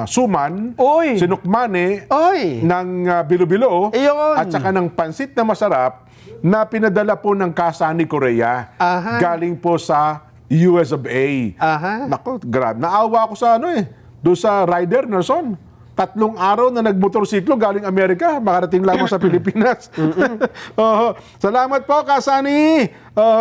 [SPEAKER 2] suman,
[SPEAKER 3] Oy.
[SPEAKER 2] sinukmane,
[SPEAKER 3] Oy!
[SPEAKER 2] ng bilo-bilo,
[SPEAKER 3] Iyon.
[SPEAKER 2] at saka ng pansit na masarap na pinadala po ng Kasani Korea.
[SPEAKER 3] Aha.
[SPEAKER 2] Galing po sa US of A.
[SPEAKER 3] Aha.
[SPEAKER 2] Nako, grabe. Naawa ako sa doon sa rider, Nelson. 3 araw na nagmotorsiklo galing Amerika, makarating lamang sa Pilipinas. Oho. Salamat po, Kasani.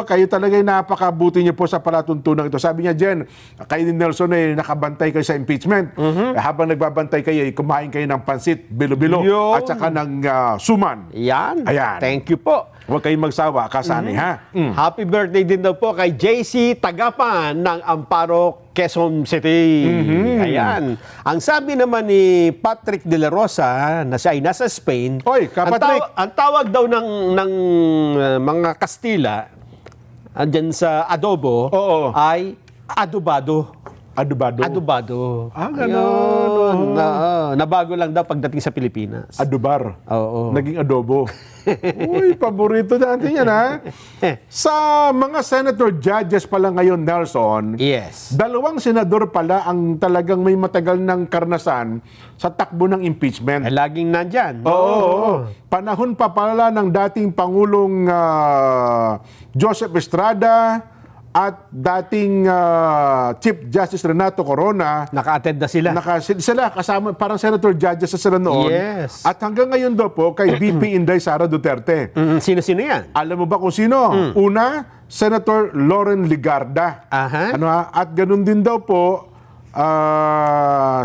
[SPEAKER 2] Kayo talaga ay napakabuti niyo po sa palatuntunan ito. Sabi niya, Jen, kayo ni Nelson ay nakabantay kayo sa impeachment. Habang nagbabantay kayo, kumain kayo ng pansit, bilo-bilo,
[SPEAKER 3] Yun.
[SPEAKER 2] at saka ng suman.
[SPEAKER 3] Yan.
[SPEAKER 2] Ayan.
[SPEAKER 3] Thank you po.
[SPEAKER 2] Huwag kayong magsawa, Kasani, ha?
[SPEAKER 3] Happy birthday din daw po kay JC Tagapan ng Amparo, Quezon City. Ayan. Ang sabi naman ni Patrick De La Rosa na siya ay nasa Spain.
[SPEAKER 2] Oy, Patrick.
[SPEAKER 3] Ang tawag daw ng mga Kastila andyan sa adobo
[SPEAKER 2] Oo.
[SPEAKER 3] ay adobado.
[SPEAKER 2] Adubado.
[SPEAKER 3] Adobado.
[SPEAKER 2] Ganun.
[SPEAKER 3] Ayun. Nabago lang daw pagdating sa Pilipinas.
[SPEAKER 2] Adubar.
[SPEAKER 3] Oo.
[SPEAKER 2] Naging adobo. Uy, paborito natin yan, ha? Sa mga senator judges pala ngayon, Nelson,
[SPEAKER 3] Yes.
[SPEAKER 2] 2 senador pala ang talagang may matagal ng karanasan sa takbo ng impeachment.
[SPEAKER 3] Ay, laging nandyan.
[SPEAKER 2] Oo. Panahon pa pala ng dating Pangulong Joseph Estrada at dating Chief Justice Renato Corona.
[SPEAKER 3] Naka-attend na sila.
[SPEAKER 2] Sila kasama, parang senator judges sa sila noon.
[SPEAKER 3] Yes.
[SPEAKER 2] At hanggang ngayon daw po kay VP Inday Sara Duterte.
[SPEAKER 3] Sino-sino yan?
[SPEAKER 2] Alam mo ba kung sino? Una, Senator Loren Ligarda.
[SPEAKER 3] Aha.
[SPEAKER 2] At ganun din daw po,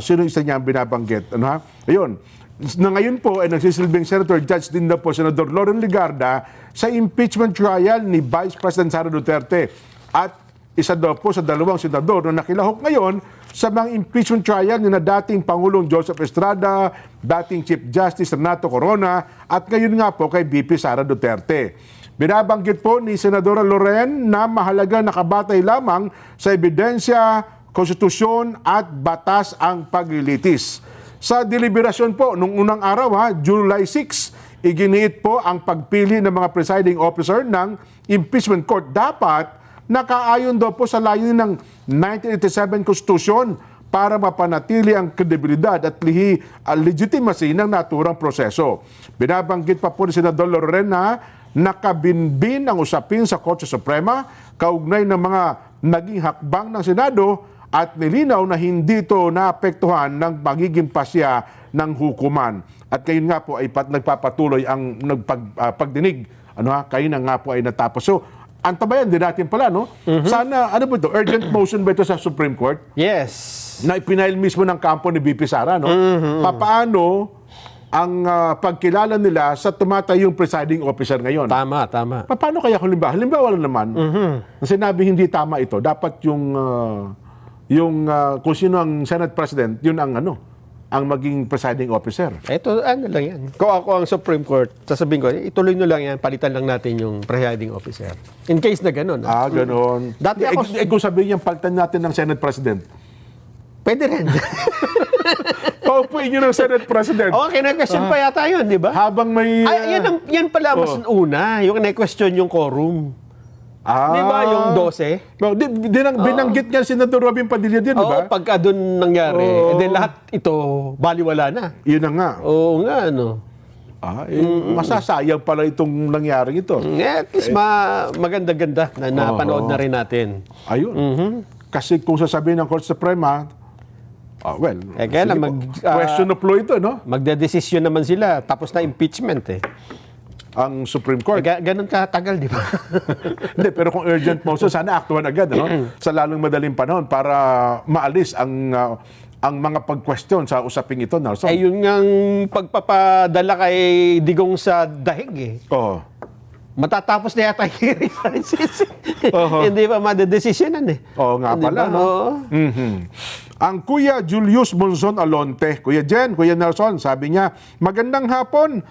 [SPEAKER 2] sino isa niya ang binabanggit? Ayun. Na ngayon po ay nagsisilbing Senator Judge din daw po Senador Loren Ligarda sa impeachment trial ni Vice President Sara Duterte. At isa daw po sa 2 senador na nakilahok ngayon sa mga impeachment trial ni na dating Pangulong Joseph Estrada, dating Chief Justice Renato Corona, at ngayon nga po kay VP Sara Duterte. Binabanggit po ni Senadora Loren na mahalaga nakabatay lamang sa ebidensya, konstitusyon at batas ang paglilitis. Sa deliberasyon po, nung unang araw, July 6, iginiit po ang pagpili ng mga presiding officer ng impeachment court. Dapat nakaayon daw po sa layunin ng 1987 Constitution para mapanatili ang kredibilidad at legitimacy ng naturang proseso. Binabanggit pa po ni Senador Loren na nakabinbin ang usapin sa Korte Suprema kaugnay ng mga naging hakbang ng Senado at nilinaw na hindi ito naapektuhan ng magiging pasya ng hukuman. At kayo nga po ay nagpapatuloy ang pagdinig. Kayo na nga po ay natapos. So, antabayan din natin pala, no? Sana, ano ba ito? Urgent motion ba ito sa Supreme Court?
[SPEAKER 3] Yes.
[SPEAKER 2] Na ipinail mismo ng kampo ni VP Sara, no? Papaano ang pagkilala nila sa tumatayong presiding officer ngayon?
[SPEAKER 3] Tama.
[SPEAKER 2] Paano kaya halimbawa lang naman, sinabi hindi tama ito, dapat yung kung sino ang Senate President, yun ang ang maging presiding officer.
[SPEAKER 3] Ito, ano lang yan. Kung ako ang Supreme Court, sasabihin ko, ituloy nyo lang yan, palitan lang natin yung presiding officer. In case na gano'n.
[SPEAKER 2] Ganon.
[SPEAKER 3] Dati ako-
[SPEAKER 2] Kung sabihin niya, palitan natin ng Senate President.
[SPEAKER 3] Pwede rin.
[SPEAKER 2] Paupuin nyo ng Senate President.
[SPEAKER 3] Okay, na-question pa yata yun, di ba?
[SPEAKER 2] Habang may...
[SPEAKER 3] Ay, yan pala mas una, yung na-question yung quorum. Di ba, yung 12?
[SPEAKER 2] Binanggit niya si Senador Robin Padilla din, di ba?
[SPEAKER 3] Oo, pagka doon nangyari, and then lahat ito, baliwala na.
[SPEAKER 2] Yun na nga.
[SPEAKER 3] Oo nga,
[SPEAKER 2] Masasayang pala itong nangyari ito.
[SPEAKER 3] At least maganda-ganda na napanood na rin natin.
[SPEAKER 2] Ayun. Kasi kung sasabihin ng Korte Suprema, well,
[SPEAKER 3] kaya
[SPEAKER 2] sige
[SPEAKER 3] lang
[SPEAKER 2] po. Question of law ito, no?
[SPEAKER 3] Magdedesisyon naman sila, tapos na impeachment eh.
[SPEAKER 2] Ang Supreme Court.
[SPEAKER 3] Ganun katagal, di ba?
[SPEAKER 2] Hindi, pero kung urgent motion, sana aktuhan agad, ano? Sa lalong madaling panahon para maalis ang mga pag-question sa usaping ito, Nelson.
[SPEAKER 3] Eh, yun ngang pagpapadala kay Digong sa dahig eh.
[SPEAKER 2] Oo.
[SPEAKER 3] Matatapos na yata yung hearing sa ICC.
[SPEAKER 2] Oho.
[SPEAKER 3] Hindi pa madedesisyonan eh.
[SPEAKER 2] Oo nga
[SPEAKER 3] Di
[SPEAKER 2] pala,
[SPEAKER 3] ba?
[SPEAKER 2] no?
[SPEAKER 3] Oo.
[SPEAKER 2] Mhm. Ang Kuya Julius Monzon Alonte, Kuya Jen, Kuya Nelson, sabi niya, magandang hapon.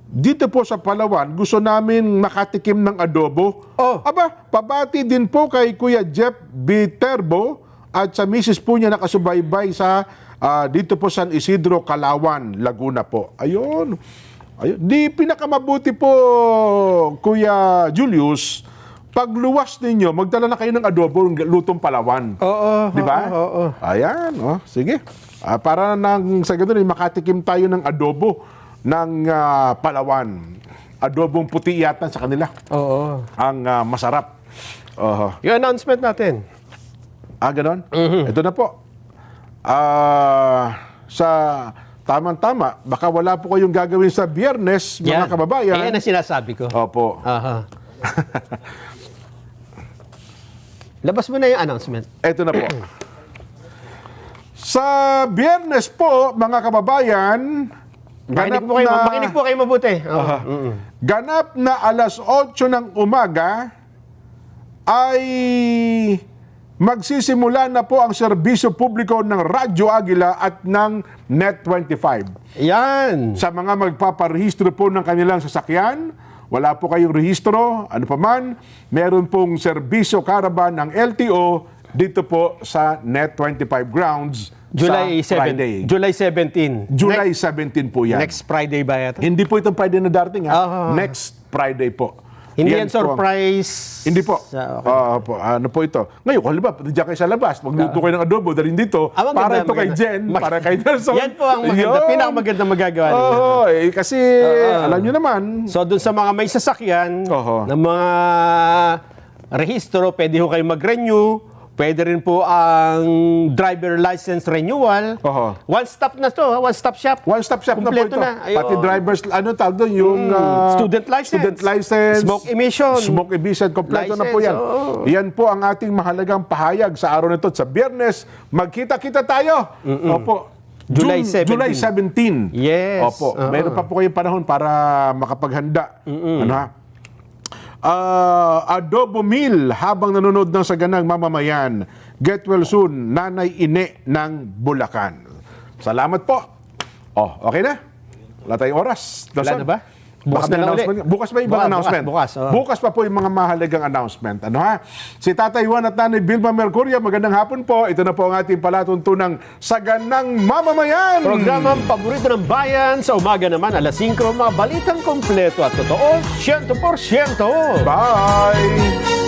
[SPEAKER 2] Dito po sa Palawan, gusto namin makatikim ng adobo.
[SPEAKER 3] Oh.
[SPEAKER 2] Aba, pabati din po kay Kuya Jeff Viterbo at sa misis po niya nakasubaybay sa dito po San Isidro, Calawan, Laguna po. Ayun. Di pinakamabuti po, Kuya Julius, pagluwas ninyo, magdala na kayo ng adobo, lutong Palawan.
[SPEAKER 3] Oo.
[SPEAKER 2] Di ba?
[SPEAKER 3] Oo.
[SPEAKER 2] Ayan, sige. Para nang sa ganun, makatikim tayo ng adobo ng Palawan. Adobong puti yata sa kanila.
[SPEAKER 3] Oo.
[SPEAKER 2] Ang masarap.
[SPEAKER 3] Yung announcement natin.
[SPEAKER 2] Ganon? Ito na po. Sa tamang-tama, baka wala po kayong gagawin sa Biyernes, mga kababayan.
[SPEAKER 3] Yan ang sinasabi ko.
[SPEAKER 2] Opo.
[SPEAKER 3] Aha. Labas mo na yung announcement.
[SPEAKER 2] Ito na po. Sa Biyernes po, mga kababayan,
[SPEAKER 3] Makinig po kayo mabuti.
[SPEAKER 2] ganap na alas 8 ng umaga ay magsisimula na po ang serbisyo publiko ng Radyo Agila at ng Net25.
[SPEAKER 3] Yan.
[SPEAKER 2] Sa mga magpaparehistro po ng kanilang sasakyan, wala po kayong rehistro, ano pa man, meron pong serbisyo caravan ng LTO dito po sa Net25 grounds
[SPEAKER 3] July
[SPEAKER 2] sa Friday.
[SPEAKER 3] 7. July 17.
[SPEAKER 2] July 17 po yan.
[SPEAKER 3] Next Friday ba yata?
[SPEAKER 2] Hindi po itong Friday na darating, ha?
[SPEAKER 3] Ah.
[SPEAKER 2] Next Friday po.
[SPEAKER 3] Hindi yan
[SPEAKER 2] po ang-
[SPEAKER 3] surprise.
[SPEAKER 2] Hindi po.
[SPEAKER 3] Okay.
[SPEAKER 2] Ano po ito? Ngayon, kung halimbawa, diyan kayo sa labas, magluto kayo ng adobo, dalhin dito,
[SPEAKER 3] Maganda,
[SPEAKER 2] para ito kay
[SPEAKER 3] maganda.
[SPEAKER 2] Jen, para kay Nelson.
[SPEAKER 3] Yan po ang maganda.
[SPEAKER 2] Yun.
[SPEAKER 3] Pinakamaganda magagawa ninyo.
[SPEAKER 2] Oo, kasi alam nyo naman,
[SPEAKER 3] So, dun sa mga may sasakyan,
[SPEAKER 2] Oho.
[SPEAKER 3] ng mga rehistro, pwede ho kayo mag-renew. Pwede rin po ang driver license renewal.
[SPEAKER 2] Oho.
[SPEAKER 3] One-stop na to, one-stop shop.
[SPEAKER 2] one-stop shop na po
[SPEAKER 3] Kumpleto
[SPEAKER 2] ito.
[SPEAKER 3] na. Ayun.
[SPEAKER 2] Pati driver's, ano tawag doon, yung
[SPEAKER 3] Student license.
[SPEAKER 2] student license,
[SPEAKER 3] Smoke emission.
[SPEAKER 2] smoke emission, kompleto na po
[SPEAKER 3] License,
[SPEAKER 2] yan.
[SPEAKER 3] oo.
[SPEAKER 2] Yan po ang ating mahalagang pahayag sa araw nito. Sa Biyernes, magkita-kita tayo. Opo.
[SPEAKER 3] July 17.
[SPEAKER 2] July 17.
[SPEAKER 3] Yes.
[SPEAKER 2] Opo. Meron pa po kayong panahon para makapaghanda. Ano ha? Adobo meal habang nanonood ng saganang mamamayan. Get well soon, Nanay Ine ng Bulacan. Salamat po. Okay na? Wala tayong oras.
[SPEAKER 3] Wala na ba? Bukas
[SPEAKER 2] Baka
[SPEAKER 3] na lang
[SPEAKER 2] announcement.
[SPEAKER 3] ulit.
[SPEAKER 2] Bukas ba ibang
[SPEAKER 3] Bukas,
[SPEAKER 2] announcement?
[SPEAKER 3] bukas, oo.
[SPEAKER 2] Bukas pa po yung mga mahalagang announcement. Ano ha? Si Tatay Juan at Nanay Vilma Mercuria, magandang hapon po. Ito na po ang ating palatuntunang Saganang Mamamayan.
[SPEAKER 3] Programang paborito ng bayan sa umaga naman, alas 5, mga balitang kompleto at totoo, 100%.
[SPEAKER 2] Bye!